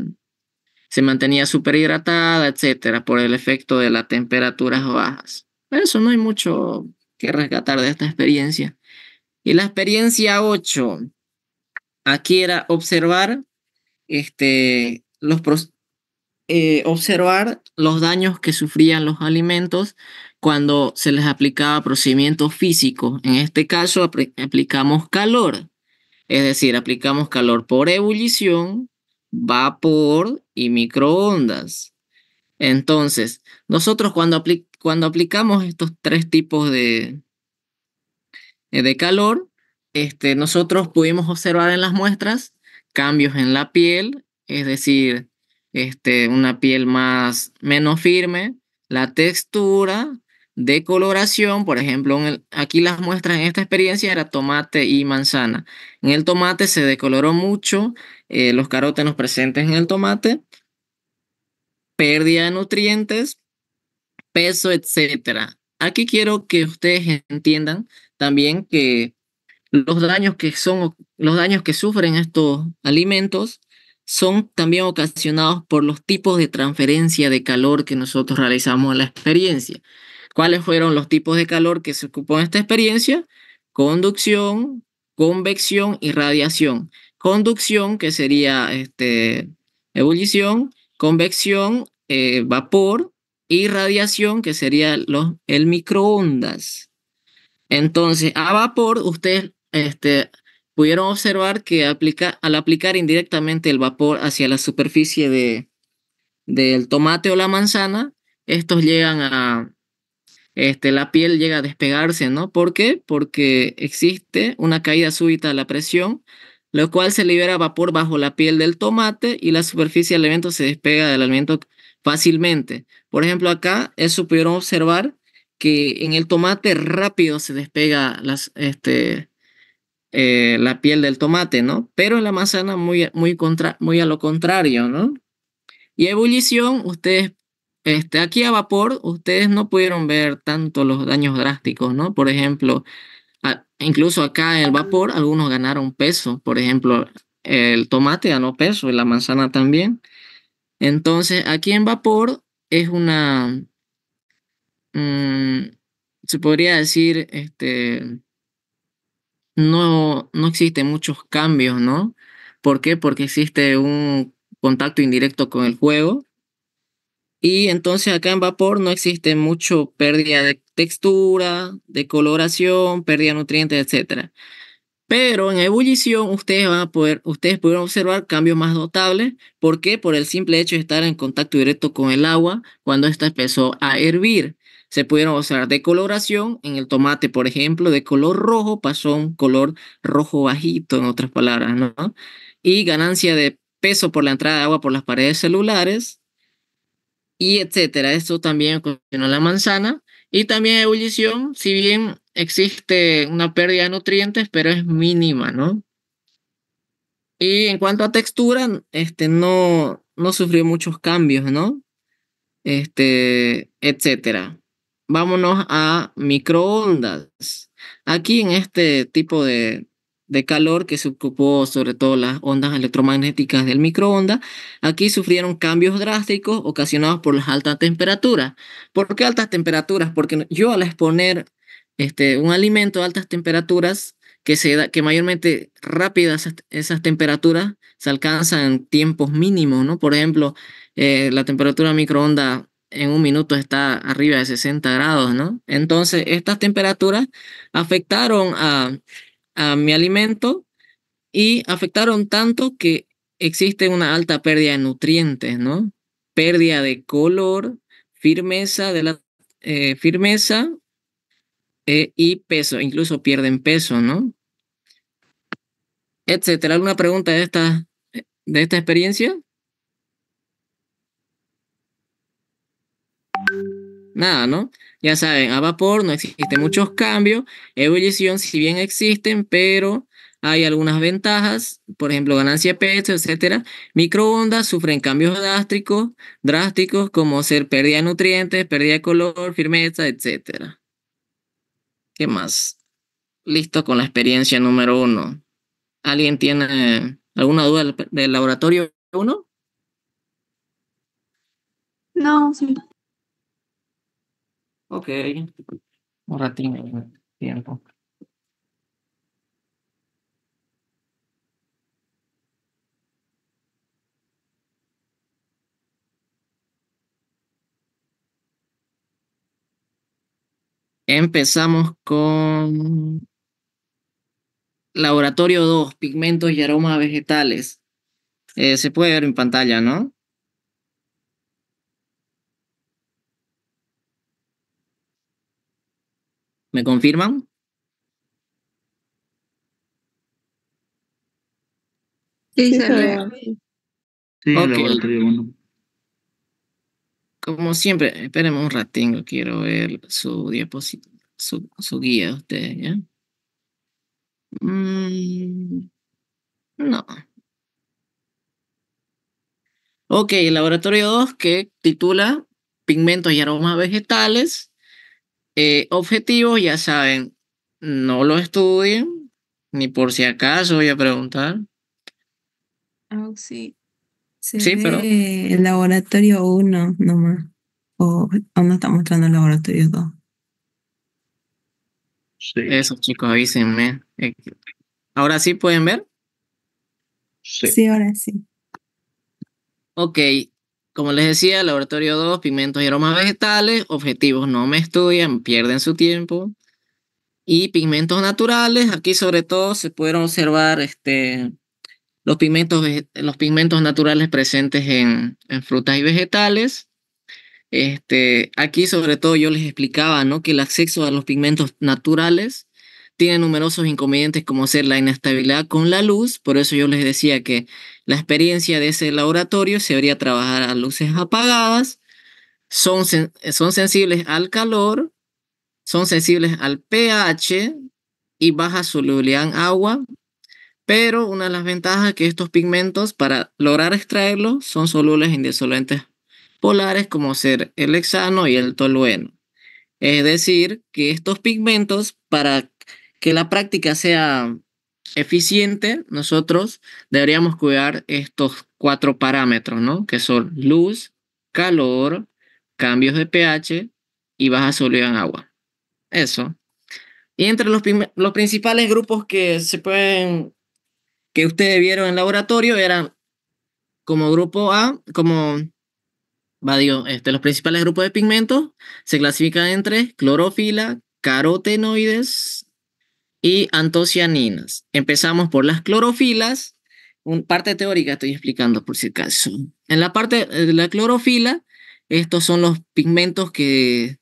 se mantenía súper hidratada, etcétera, por el efecto de las temperaturas bajas. Eso no hay mucho que rescatar de esta experiencia. Y la experiencia 8 aquí era observar los daños que sufrían los alimentos cuando se les aplicaba procedimientos físicos. En este caso aplicamos calor, es decir, aplicamos calor por ebullición, vapor y microondas. Entonces, nosotros cuando aplicamos estos tres tipos de calor, nosotros pudimos observar en las muestras cambios en la piel, es decir, una piel menos firme, la textura, decoloración. Por ejemplo, aquí las muestras en esta experiencia era tomate y manzana. En el tomate se decoloró mucho, los carótenos presentes en el tomate, pérdida de nutrientes, peso, etcétera. Aquí quiero que ustedes entiendan también que los daños que sufren estos alimentos son también ocasionados por los tipos de transferencia de calor que nosotros realizamos en la experiencia. ¿Cuáles fueron los tipos de calor que se ocupó en esta experiencia? Conducción, convección y radiación. Conducción, que sería ebullición, convección, vapor, y radiación, que sería el microondas. Entonces, a vapor, ustedes pudieron observar que al aplicar indirectamente el vapor hacia la superficie del tomate o la manzana, estos llegan la piel llega a despegarse, ¿no? ¿Por qué? Porque existe una caída súbita de la presión, lo cual se libera vapor bajo la piel del tomate y la superficie del alimento se despega del alimento fácilmente. Por ejemplo, acá eso pudieron observar que en el tomate rápido se despega la piel del tomate, ¿no? Pero en la manzana muy a lo contrario, ¿no? Y ebullición, aquí a vapor, ustedes no pudieron ver tanto los daños drásticos, ¿no? Por ejemplo, incluso acá en el vapor, algunos ganaron peso. Por ejemplo, el tomate ganó peso y la manzana también. Entonces, aquí en vapor es mm, se podría decir, no existen muchos cambios, ¿no? ¿Por qué? Porque existe un contacto indirecto con el fuego. Y entonces acá en vapor no existe mucho pérdida de textura, de coloración, pérdida de nutrientes, etcétera. Pero en ebullición ustedes pudieron observar cambios más notables. ¿Por qué? Por el simple hecho de estar en contacto directo con el agua cuando ésta empezó a hervir. Se pudieron observar decoloración en el tomate, por ejemplo, de color rojo pasó a un color rojo bajito, en otras palabras, ¿no? Y ganancia de peso por la entrada de agua por las paredes celulares, y etcétera. Esto también ocasionó la manzana. Y también ebullición, si bien existe una pérdida de nutrientes, pero es mínima, ¿no? Y en cuanto a textura, no sufrió muchos cambios, ¿no? Etcétera. Vámonos a microondas. Aquí en este tipo de calor que se ocupó sobre todo las ondas electromagnéticas del microondas, aquí sufrieron cambios drásticos ocasionados por las altas temperaturas. ¿Por qué altas temperaturas? Porque yo al exponer un alimento a altas temperaturas, que mayormente rápidas esas temperaturas se alcanzan en tiempos mínimos, ¿no? Por ejemplo, la temperatura microondas en un minuto está arriba de 60 grados, ¿no? Entonces, estas temperaturas afectaron a mi alimento y afectaron tanto que existe una alta pérdida de nutrientes, ¿no? Pérdida de color, firmeza firmeza y peso, incluso pierden peso, ¿no? Etcétera. ¿Alguna pregunta de esta experiencia? Nada, ¿no? Ya saben, a vapor no existen muchos cambios. Ebullición, si bien existen, pero hay algunas ventajas, por ejemplo, ganancia de peso, etcétera. Microondas sufren cambios drásticos como ser pérdida de nutrientes, pérdida de color, firmeza, etcétera. ¿Qué más? Listo con la experiencia número 1. ¿Alguien tiene alguna duda del laboratorio 1? No, sí. Ok, un ratito de tiempo. Empezamos con laboratorio 2, pigmentos y aromas vegetales. Se puede ver en pantalla, ¿no? ¿Me confirman? Sí, Sí se se ve. ve. Sí, Ok, laboratorio 1. como siempre, espérenme un ratingo, quiero ver su diapositiva, su guía de ustedes, ¿ya? No. Ok, el laboratorio 2 que titula Pigmentos y aromas vegetales. Objetivos, ya saben, no lo estudien, ni por si acaso voy a preguntar. Sí. Se Sí, pero ve el laboratorio 1 nomás. O no está mostrando el laboratorio 2. Sí. esos chicos avísenme. Ahora sí pueden ver. Sí. Sí, ahora sí. Ok, como les decía, laboratorio 2, pigmentos y aromas vegetales. Objetivos, no me estudian, pierden su tiempo. Y pigmentos naturales, aquí sobre todo se pudieron observar los pigmentos naturales presentes en frutas y vegetales. Aquí sobre todo yo les explicaba, ¿no? Que el acceso a los pigmentos naturales tiene numerosos inconvenientes como ser la inestabilidad con la luz. Por eso yo les decía que la experiencia de ese laboratorio se debería trabajar a luces apagadas. Son sensibles al calor, son sensibles al pH y baja solubilidad en agua. Pero una de las ventajas es que estos pigmentos, para lograr extraerlos, son solubles en disolventes polares como ser el hexano y el tolueno. Es decir, que estos pigmentos, para que la práctica sea eficiente, nosotros deberíamos cuidar estos 4 parámetros, ¿no? Que son luz, calor, cambios de pH y baja solubilidad en agua. Eso. Y entre los principales grupos que ustedes vieron en laboratorio eran como grupo A, los principales grupos de pigmentos se clasifican en tres: clorofila, carotenoides y antocianinas. Empezamos por las clorofilas. Parte teórica estoy explicando por si acaso. En la parte de la clorofila, estos son los pigmentos que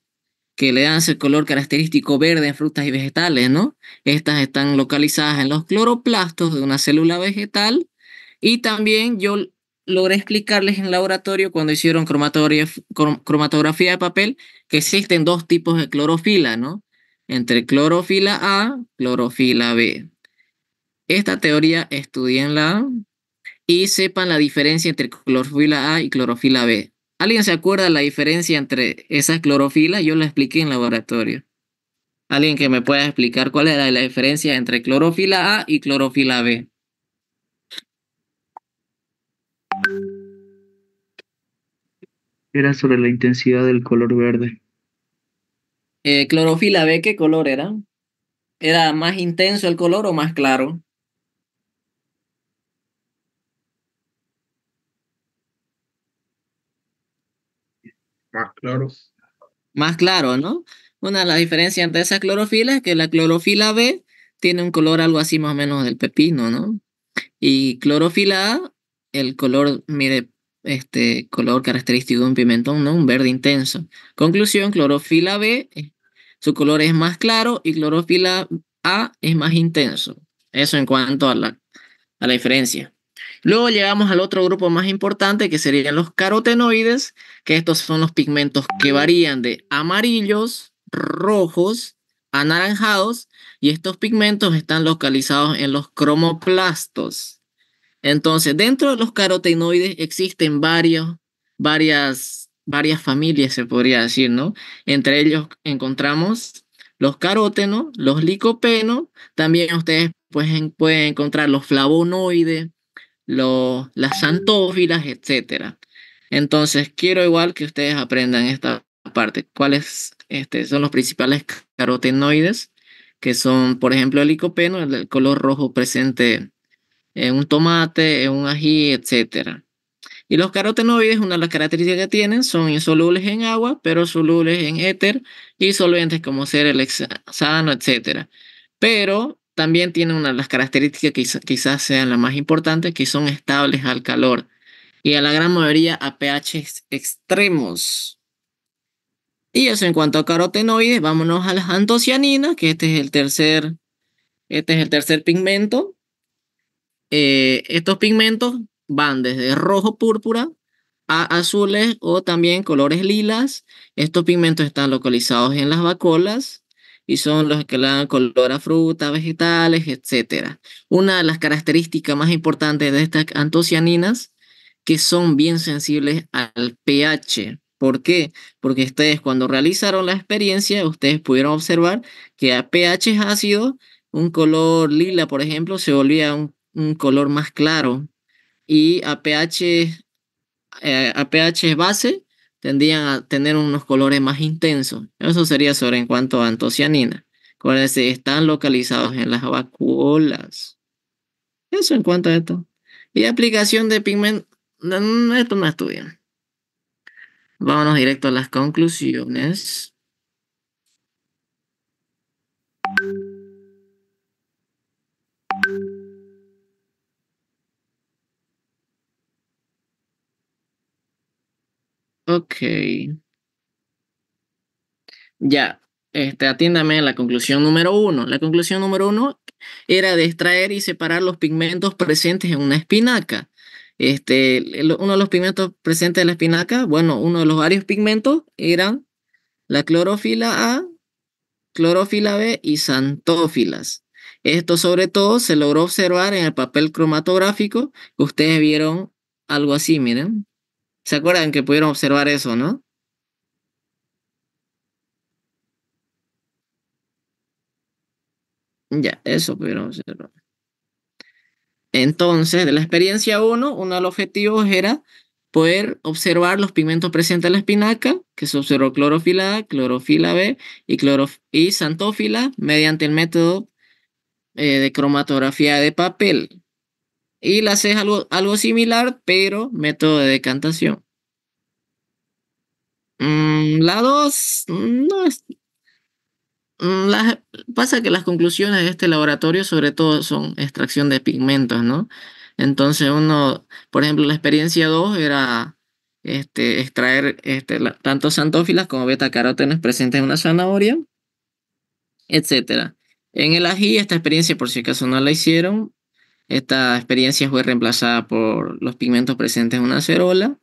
le dan ese color característico verde en frutas y vegetales, ¿no? Estas están localizadas en los cloroplastos de una célula vegetal y también yo logré explicarles en laboratorio cuando hicieron cromatografía de papel que existen dos tipos de clorofila, ¿no? Entre clorofila A, clorofila B. Esta teoría estudienla y sepan la diferencia entre clorofila A y clorofila B. ¿Alguien se acuerda de la diferencia entre esas clorofilas? Yo la expliqué en laboratorio. ¿Alguien que me pueda explicar cuál era la diferencia entre clorofila A y clorofila B? Era sobre la intensidad del color verde. Clorofila B, ¿qué color era? ¿Era más intenso el color o más claro? Más claro. Más claro, ¿no? Una de las diferencias entre esas clorofilas es que la clorofila B tiene un color algo así más o menos del pepino, ¿no? Y clorofila A, el color, mire, color característico de un pimentón, ¿no? Un verde intenso. Conclusión, clorofila B, su color es más claro y clorofila A es más intenso. Eso en cuanto a la diferencia. Luego llegamos al otro grupo más importante que serían los carotenoides, que estos son los pigmentos que varían de amarillos, rojos, anaranjados, y estos pigmentos están localizados en los cromoplastos. Entonces, dentro de los carotenoides existen varias familias, se podría decir, ¿no? Entre ellos encontramos los carótenos, los licopenos, también ustedes pueden encontrar los flavonoides, las xantófilas, etcétera. Entonces, quiero igual que ustedes aprendan esta parte. ¿Cuáles son los principales carotenoides? Que son, por ejemplo, el licopeno, el color rojo presente en un tomate, en un ají, etcétera. Y los carotenoides, una de las características que tienen, son insolubles en agua, pero solubles en éter y solventes como ser el hexano, etcétera. Pero también tienen una de las características que quizás sean las más importantes, que son estables al calor y a la gran mayoría a pH extremos. Y eso en cuanto a carotenoides, vámonos a las antocianinas, que este es el tercer pigmento. Estos pigmentos van desde rojo púrpura a azules o también colores lilas. Estos pigmentos están localizados en las vacolas y son los que le dan color a frutas, vegetales, etc. Una de las características más importantes de estas antocianinas que son bien sensibles al pH. ¿Por qué? Porque ustedes cuando realizaron la experiencia, ustedes pudieron observar que a pH ácido, un color lila, por ejemplo, se volvía un color más claro y a pH base tendrían a tener unos colores más intensos. Eso sería sobre en cuanto a antocianina. Acuérdense, están localizados en las vacuolas. Eso en cuanto a esto. Y aplicación de pigmento. Esto no estudian. Vámonos directo a las conclusiones. Ok. Ya, atiéndame a la conclusión número 1. La conclusión número 1 era de extraer y separar los pigmentos presentes en una espinaca. Uno de los pigmentos presentes en la espinaca, bueno, uno de los varios pigmentos eran la clorofila A, clorofila B y xantófilas. Esto sobre todo se logró observar en el papel cromatográfico. Ustedes vieron algo así, miren. ¿Se acuerdan que pudieron observar eso, no? Ya, eso pudieron observar. Entonces, de la experiencia uno de los objetivos era poder observar los pigmentos presentes en la espinaca, que se observó clorofila A, clorofila B y xantófila mediante el método de cromatografía de papel. Y la C es algo similar, pero método de decantación. La 2 no es, Pasa que las conclusiones de este laboratorio sobre todo son extracción de pigmentos, ¿no? Entonces por ejemplo, la experiencia 2 era extraer tanto xantófilas como betacarótenos presentes en una zanahoria, etcétera. En el ají, esta experiencia, por si acaso no la hicieron, esta experiencia fue reemplazada por los pigmentos presentes en una acerola.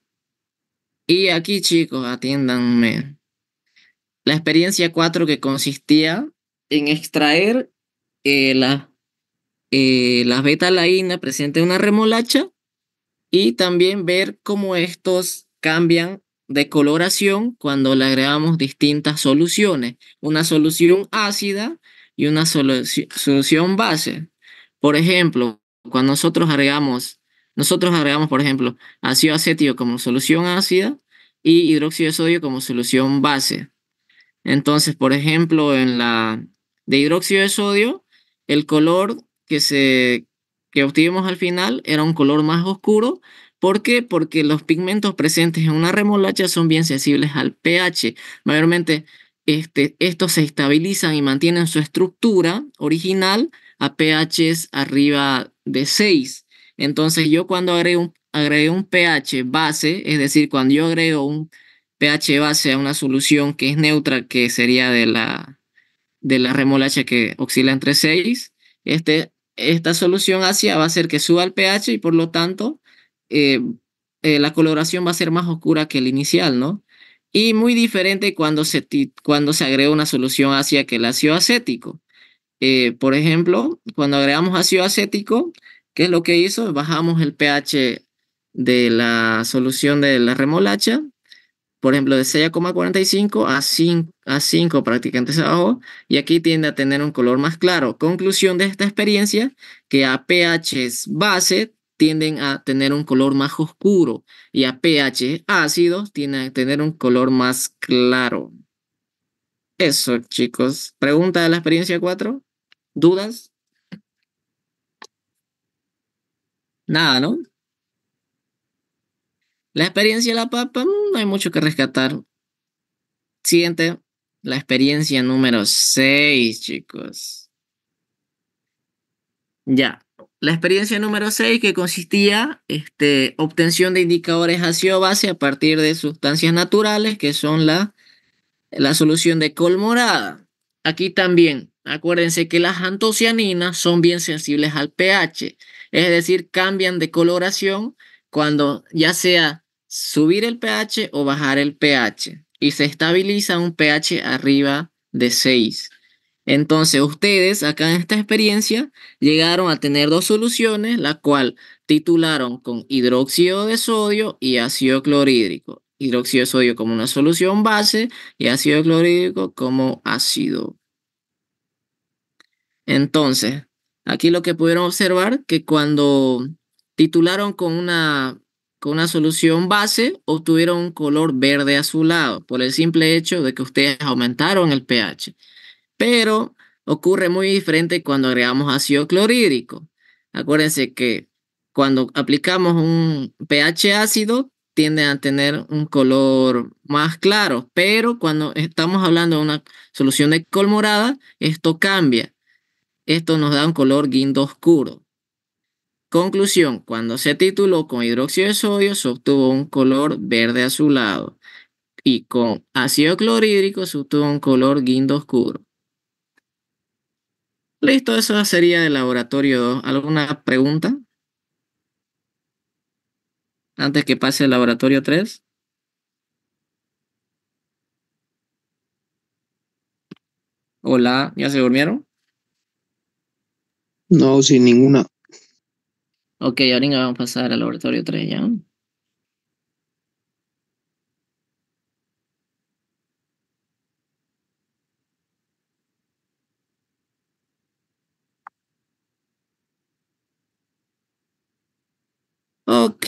Y aquí, chicos, atiéndanme. La experiencia 4 que consistía en extraer las beta-lainas presentes en una remolacha y también ver cómo estos cambian de coloración cuando le agregamos distintas soluciones, una solución ácida y una solución base. Por ejemplo, cuando nosotros agregamos, por ejemplo, ácido acético como solución ácida y hidróxido de sodio como solución base. Entonces, por ejemplo, en la de hidróxido de sodio, el color que obtuvimos al final era un color más oscuro. ¿Por qué? Porque los pigmentos presentes en una remolacha son bien sensibles al pH. Mayormente, estos se estabilizan y mantienen su estructura original a pHs arriba de 6. Entonces, yo cuando agregué un pH base, es decir, cuando yo agrego un pH base a una solución que es neutra, que sería de la remolacha que oscila entre 6, esta solución ácida va a hacer que suba el pH y por lo tanto eh, la coloración va a ser más oscura que el inicial, ¿no? Y muy diferente cuando se agrega una solución ácida que el ácido acético. Por ejemplo, cuando agregamos ácido acético, ¿qué es lo que hizo? Bajamos el pH de la solución de la remolacha, por ejemplo, de 6,45 a 5 prácticamente abajo, y aquí tiende a tener un color más claro. Conclusión de esta experiencia, que a pHs base tienden a tener un color más oscuro y a pH ácidos tienden a tener un color más claro. Eso, chicos. ¿Pregunta de la experiencia 4? ¿Dudas? Nada, ¿no? La experiencia de la papa, no hay mucho que rescatar. Siguiente, la experiencia número 6, chicos. Ya. La experiencia número 6 que consistía obtención de indicadores ácido-base a partir de sustancias naturales que son la solución de col morada. Aquí también, acuérdense que las antocianinas son bien sensibles al pH, es decir, cambian de coloración cuando ya sea subir el pH o bajar el pH y se estabiliza un pH arriba de 6. Entonces, ustedes acá en esta experiencia llegaron a tener dos soluciones, la cual titularon con hidróxido de sodio y ácido clorhídrico. Hidróxido de sodio como una solución base y ácido clorhídrico como ácido. Entonces, aquí lo que pudieron observar que cuando titularon con una solución base, obtuvieron un color verde azulado por el simple hecho de que ustedes aumentaron el pH. Pero ocurre muy diferente cuando agregamos ácido clorhídrico. Acuérdense que cuando aplicamos un pH ácido, tiende a tener un color más claro, pero cuando estamos hablando de una solución de col morada, esto cambia. Esto nos da un color guindo oscuro. Conclusión, cuando se tituló con hidróxido de sodio, se obtuvo un color verde azulado y con ácido clorhídrico se obtuvo un color guindo oscuro. Listo, eso sería el laboratorio 2. ¿Alguna pregunta antes que pase el laboratorio 3? Hola, ¿ya se durmieron? No, sin ninguna. Ok, ahorita vamos a pasar al laboratorio 3 ya. Ok.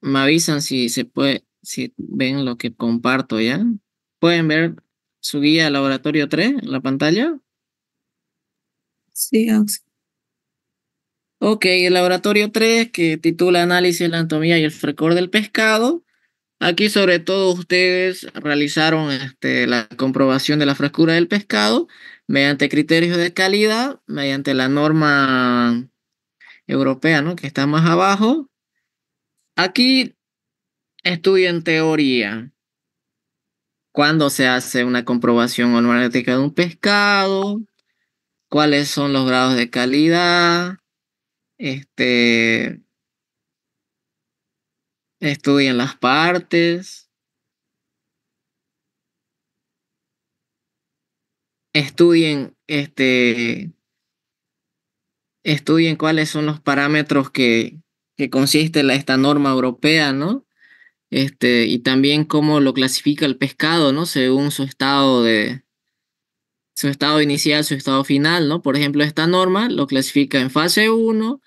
Me avisan si se puede, si ven lo que comparto ya. ¿Pueden ver su guía laboratorio 3 en la pantalla? Sí, Aux. Ok, el laboratorio 3 que titula Análisis de la anatomía y el frecor del pescado. Aquí sobre todo ustedes realizaron la comprobación de la frescura del pescado mediante criterios de calidad, mediante la norma europea, ¿no? Que está más abajo. Aquí estudian teoría. ¿Cuándo se hace una comprobación organoléptica de un pescado? ¿Cuáles son los grados de calidad? Este, estudian las partes. Estudien, estudien cuáles son los parámetros que consiste esta norma europea, ¿no? Y también cómo lo clasifica el pescado, ¿no? Según su estado inicial, su estado final, ¿no? Por ejemplo, esta norma lo clasifica en fase 1,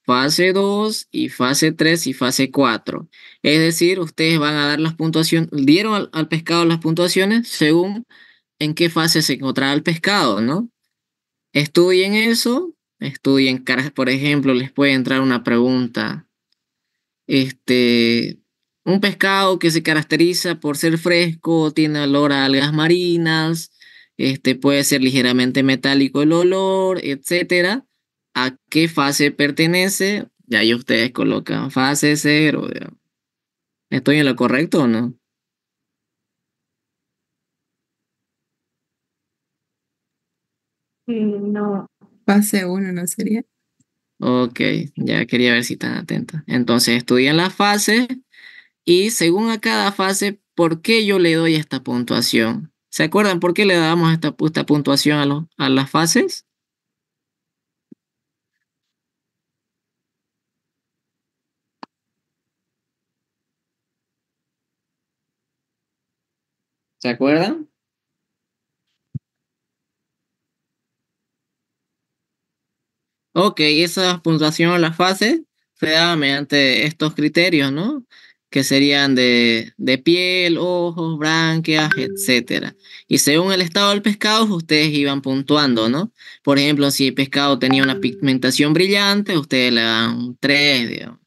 fase 2 y fase 3 y fase 4. Es decir, ustedes van a dar las puntuaciones, dieron al pescado las puntuaciones según en qué fase se encontraba el pescado, ¿no? Estudien eso, por ejemplo, les puede entrar una pregunta. Un pescado que se caracteriza por ser fresco, tiene olor a algas marinas, puede ser ligeramente metálico el olor, etcétera. ¿A qué fase pertenece? Ya ahí ustedes colocan fase 0. ¿Estoy en lo correcto o no? No. Fase 1 no sería. Ok, ya quería ver si están atentos. Entonces estudian las fases y según a cada fase, ¿por qué yo le doy esta puntuación? ¿Se acuerdan por qué le damos esta puntuación a las fases? ¿Se acuerdan? Ok, esa puntuación a las fases se da mediante estos criterios, ¿no? Que serían de piel, ojos, branquias, etcétera. Y según el estado del pescado, ustedes iban puntuando, ¿no? Por ejemplo, si el pescado tenía una pigmentación brillante, ustedes le dan un 3, digamos.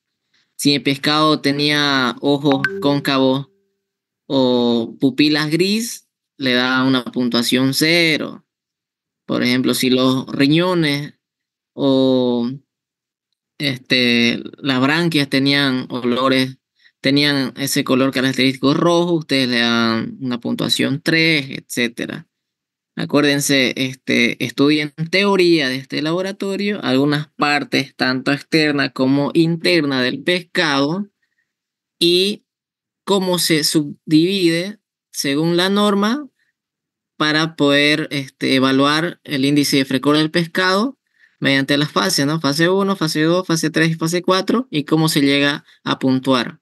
Si el pescado tenía ojos cóncavos o pupilas gris, le da una puntuación 0. Por ejemplo, si los riñones o las branquias tenían ese color característico rojo, ustedes le dan una puntuación 3, etcétera. Acuérdense, estudien teoría de este laboratorio, algunas partes, tanto externa como interna del pescado, y cómo se subdivide según la norma para poder evaluar el índice de frescor del pescado mediante las fases, ¿no? Fase 1, fase 2, fase 3 y fase 4, y cómo se llega a puntuar.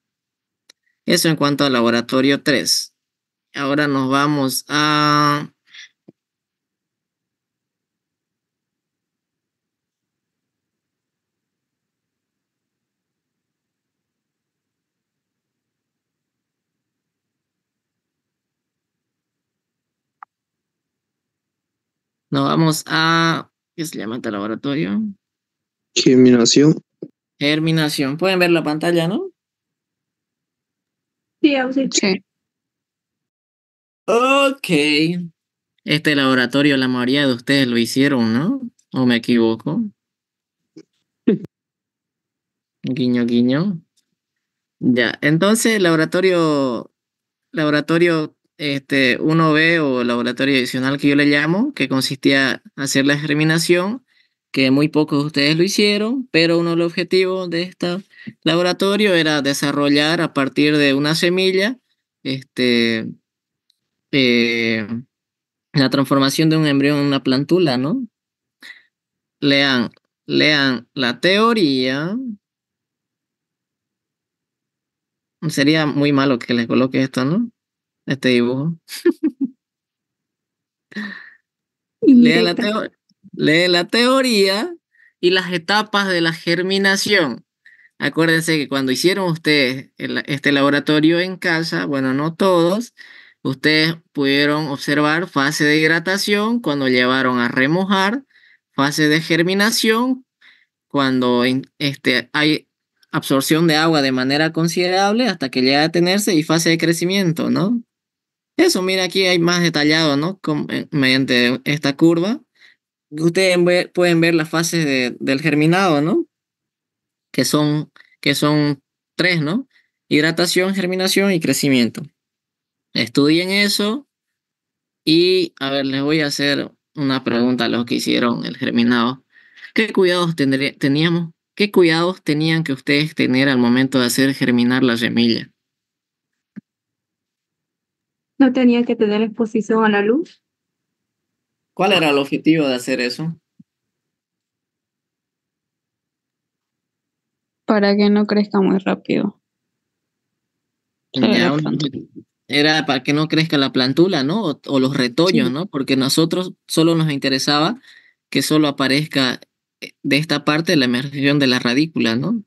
Eso en cuanto al laboratorio 3. Ahora ¿qué se llama este laboratorio? Germinación. Germinación. Pueden ver la pantalla, ¿no? Sí, auxilio. Sí. Ok. Este laboratorio, la mayoría de ustedes lo hicieron, ¿no? ¿O me equivoco? Guiño, guiño. Ya, entonces laboratorio 1B o laboratorio adicional que yo le llamo, que consistía en hacer la germinación, que muy pocos de ustedes lo hicieron, pero uno de los objetivos de este laboratorio era desarrollar a partir de una semilla eh, la transformación de un embrión en una plantula, ¿no? Lean, lean la teoría. Sería muy malo que les coloque esto, ¿no? Este dibujo. Lee la, Indirecta. lee la teoría y las etapas de la germinación. Acuérdense que cuando hicieron ustedes este laboratorio en casa, bueno, no todos, ustedes pudieron observar fase de hidratación cuando llevaron a remojar, fase de germinación cuando hay absorción de agua de manera considerable hasta que llega a detenerse y fase de crecimiento, ¿no? Eso, mira, aquí hay más detallado, ¿no? Mediante esta curva. Ustedes pueden ver las fases del germinado, ¿no? Que son, que son tres, ¿no? Hidratación, germinación y crecimiento. Estudien eso y, a ver, les voy a hacer una pregunta a los que hicieron el germinado. ¿Qué cuidados teníamos? ¿Qué cuidados tenían que ustedes tener al momento de hacer germinar la semilla? No tenía que tener exposición a la luz. ¿Cuál era el objetivo de hacer eso? Para que no crezca muy rápido. Ya, era para que no crezca la plantula, ¿no? O los retoños, Sí. ¿no? Porque nosotros solo nos interesaba que solo aparezca de esta parte la emergencia de la radícula, ¿no?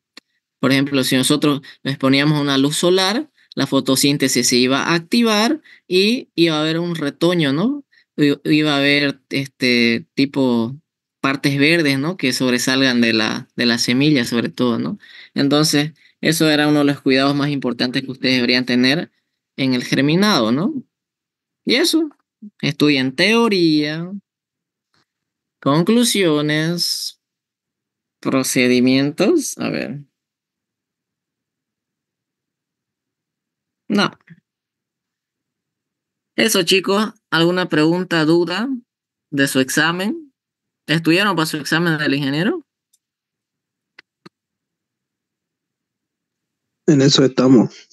Por ejemplo, si nosotros les poníamos una luz solar, la fotosíntesis se iba a activar y iba a haber un retoño, ¿no? Iba a haber tipo partes verdes, ¿no? Que sobresalgan de la semilla, sobre todo, ¿no? Entonces, eso era uno de los cuidados más importantes que ustedes deberían tener en el germinado, ¿no? Y eso, estudian teoría, conclusiones, procedimientos, a ver. No. Eso, chicos, ¿alguna pregunta, duda de su examen? ¿Estudiaron para su examen del ingeniero? En eso estamos.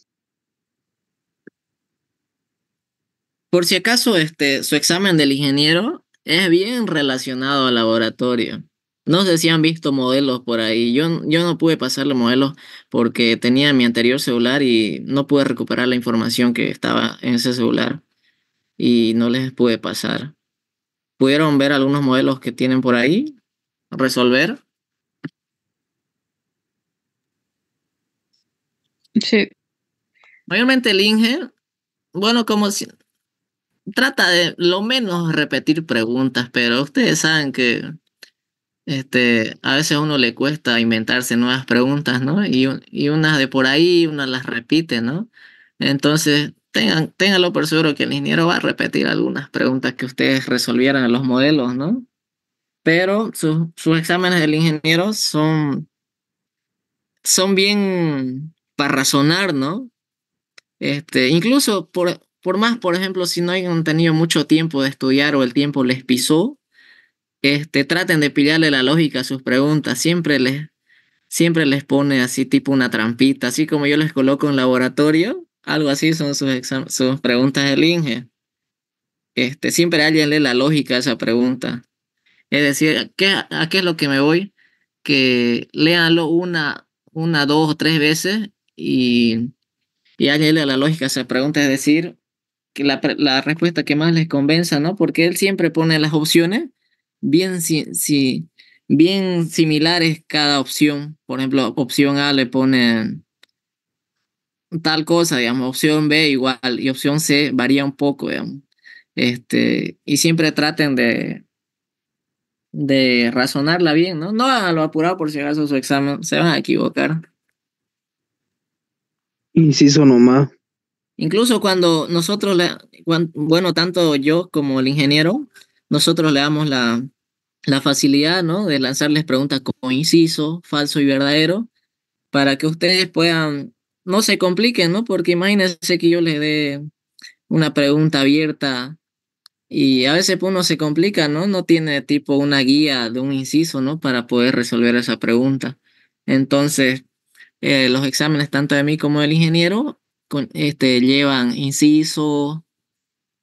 Por si acaso, su examen del ingeniero es bien relacionado al laboratorio. No sé si han visto modelos por ahí. Yo no pude pasarle modelos porque tenía mi anterior celular y no pude recuperar la información que estaba en ese celular y no les pude pasar. ¿Pudieron ver algunos modelos que tienen por ahí? ¿Resolver? Sí. Mayormente el Inge, bueno, como si, trata de lo menos repetir preguntas, pero ustedes saben que a veces a uno le cuesta inventarse nuevas preguntas, ¿no? Y unas de por ahí, unas las repite, ¿no? Entonces, ténganlo por seguro que el ingeniero va a repetir algunas preguntas que ustedes resolvieran en los modelos, ¿no? Pero sus exámenes del ingeniero son bien para razonar, ¿no? Incluso por más, por ejemplo, si no hayan tenido mucho tiempo de estudiar o el tiempo les pisó, traten de pillarle la lógica a sus preguntas. Siempre les pone así tipo una trampita, así como yo les coloco en laboratorio, algo así son sus preguntas del INGE. Siempre alguien lee la lógica a esa pregunta. Es decir, a qué es lo que me voy? Que léanlo dos o tres veces y alguien lee la lógica a esa pregunta, es decir, que la respuesta que más les convenza, ¿no? Porque él siempre pone las opciones bien, bien similares cada opción. Por ejemplo, opción A le pone tal cosa, digamos, opción B igual, y opción C varía un poco, digamos. Y siempre traten de razonarla bien, ¿no? No hagan lo apurado por si acaso su examen, se van a equivocar. Inciso nomás. Incluso cuando nosotros, bueno, tanto yo como el ingeniero, nosotros le damos la facilidad, ¿no? De lanzarles preguntas como inciso, falso y verdadero, para que ustedes puedan, no se compliquen, ¿no? Porque imagínense que yo les dé una pregunta abierta y a veces pues, uno se complica, ¿no? No tiene tipo una guía de un inciso, ¿no? Para poder resolver esa pregunta. Entonces, los exámenes, tanto de mí como del ingeniero, llevan incisos,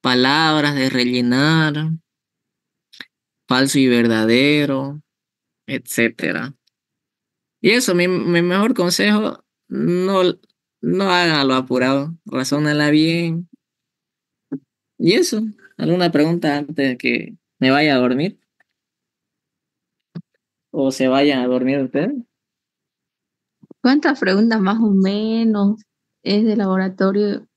palabras de rellenar, falso y verdadero, etcétera. Y eso, mi mejor consejo, no hagan lo apurado, razónenla bien. Y eso, ¿alguna pregunta antes de que me vaya a dormir? ¿O se vayan a dormir ustedes? ¿Cuántas preguntas más o menos es de laboratorio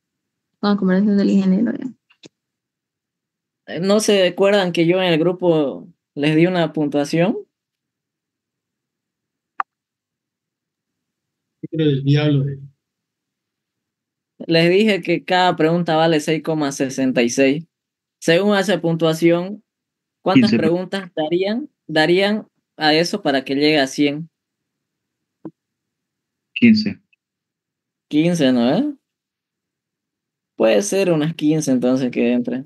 con la conversación del ingeniero? Ya? ¿No se acuerdan que yo en el grupo les di una puntuación? Pero el diablo. Les dije que cada pregunta vale 6,66. Según esa puntuación, ¿cuántas 15, preguntas darían a eso para que llegue a 100? 15. 15, ¿no? Puede ser unas 15 entonces que entre.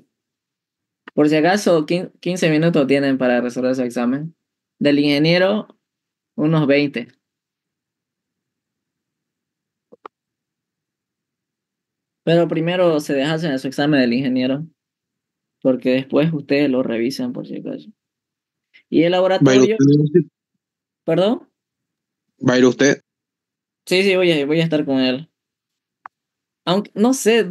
Por si acaso, 15 minutos tienen para resolver ese examen. Del ingeniero, unos 20. Pero primero se deshacen de su examen del ingeniero, porque después ustedes lo revisan por si acaso. Y el ¿Va a ir laboratorio, usted? ¿perdón? ¿Va a ir usted? Sí, voy a estar con él. Aunque, no sé,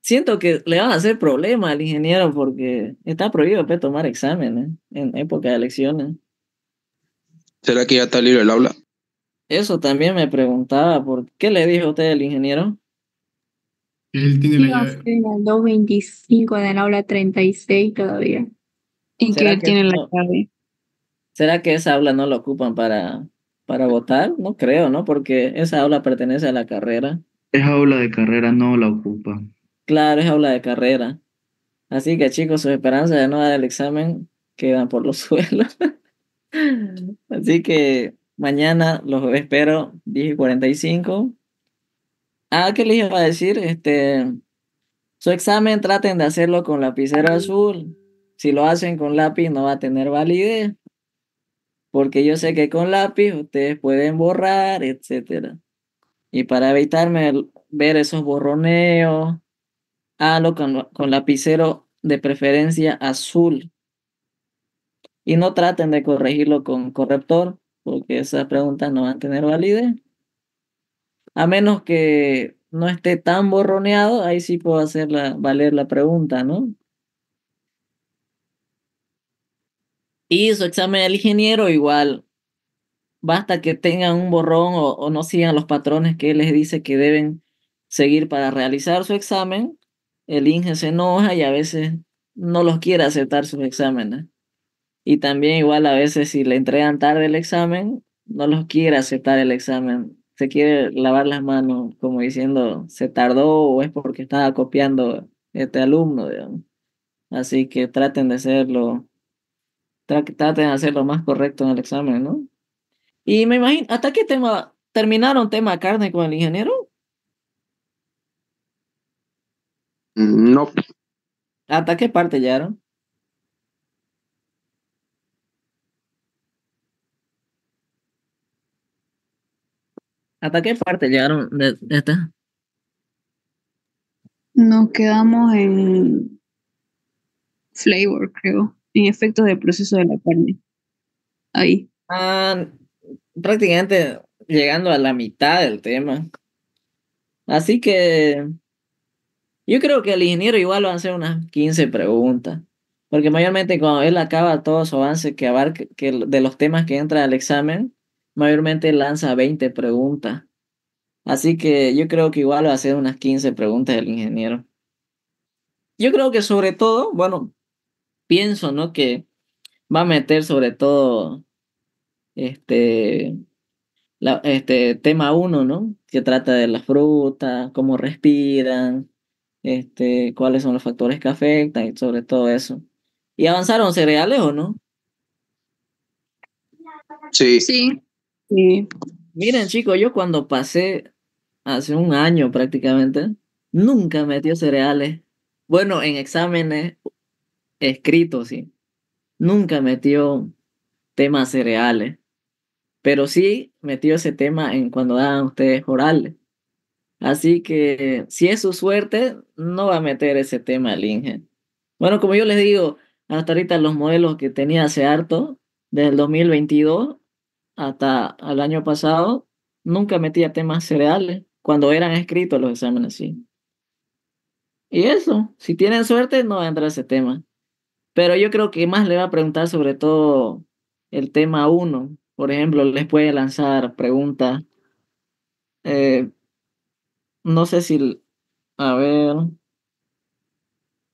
siento que le van a hacer problema al ingeniero porque está prohibido pues, tomar exámenes en época de elecciones. ¿Será que ya está libre el aula? Eso también me preguntaba, ¿por qué le dijo usted el ingeniero? Él tiene la Sí, va a llave. ser el 225 en el aula 36 todavía. Y que ¿Será él que tiene la no, llave. será que esa aula no la ocupan para votar? No creo, ¿no? Porque esa aula pertenece a la carrera. Esa aula de carrera no la ocupa. Claro, es aula de carrera. Así que chicos, sus esperanzas de no dar el examen quedan por los suelos. Así que mañana los espero 10:45. Ah, ¿qué les iba a decir? Su examen traten de hacerlo con lapicero azul. Si lo hacen con lápiz no va a tener validez, porque yo sé que con lápiz ustedes pueden borrar, etcétera. Y para evitarme ver esos borroneos, hágalo con lapicero de preferencia azul. Y no traten de corregirlo con corrector, porque esas preguntas no van a tener validez. A menos que no esté tan borroneado, ahí sí puedo valer la pregunta, ¿no? Y su examen del ingeniero igual, basta que tengan un borrón o no sigan los patrones que él les dice que deben seguir para realizar su examen, el INGE se enoja y a veces no los quiere aceptar sus exámenes. Y también igual a veces si le entregan tarde el examen, no los quiere aceptar el examen. Se quiere lavar las manos como diciendo se tardó o es porque estaba copiando este alumno, digamos. Así que traten de hacer lo más correcto en el examen, ¿no? Y me imagino, ¿hasta qué tema terminaron tema carne con el ingeniero? No. ¿Hasta qué parte llegaron? ¿Hasta qué parte llegaron de esta? Nos quedamos en flavor, creo, en efectos del proceso de la carne. Ahí. Ah, prácticamente llegando a la mitad del tema. Así que yo creo que el ingeniero igual va a hacer unas 15 preguntas. Porque mayormente cuando él acaba todo su avance que abarca de los temas que entra al examen, mayormente lanza 20 preguntas. Así que yo creo que igual va a hacer unas 15 preguntas el ingeniero. Yo creo que sobre todo, bueno, pienso, ¿no? Que va a meter sobre todo este, tema uno, ¿no? Que trata de las frutas, cómo respiran, cuáles son los factores que afectan y sobre todo eso. ¿Y avanzaron cereales o no? Sí. Sí. Sí. Miren, chicos, yo cuando pasé hace un año prácticamente, nunca metió cereales. Bueno, en exámenes escritos, sí. Nunca metió temas cereales. Pero sí metió ese tema en cuando daban ustedes orales. Así que si es su suerte, no va a meter ese tema al INGE. Bueno, como yo les digo, hasta ahorita los modelos que tenía hace harto, desde el 2022 hasta el año pasado, nunca metía temas cereales cuando eran escritos los exámenes, sí. Y eso, si tienen suerte, no va a entrar ese tema. Pero yo creo que más le va a preguntar sobre todo el tema uno. Por ejemplo, les puede lanzar preguntas. No sé si, a ver,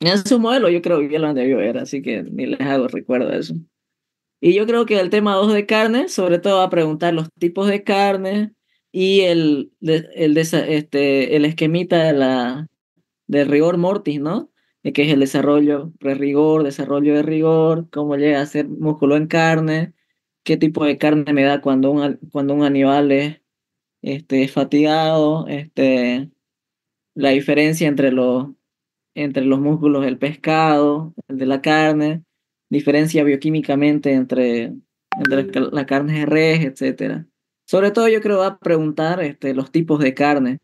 en su modelo yo creo que ya lo han debido ver, así que ni les hago recuerdo de eso. Y yo creo que el tema 2 de carne, sobre todo va a preguntar los tipos de carne, y el esquemita del rigor mortis, ¿no? Que es el desarrollo pre-rigor, desarrollo de rigor, cómo llega a ser músculo en carne, qué tipo de carne me da cuando un animal es fatigado, la diferencia entre los músculos del pescado, el de la carne, diferencia bioquímicamente entre la carne de res, etcétera. Sobre todo yo creo va a preguntar los tipos de carne,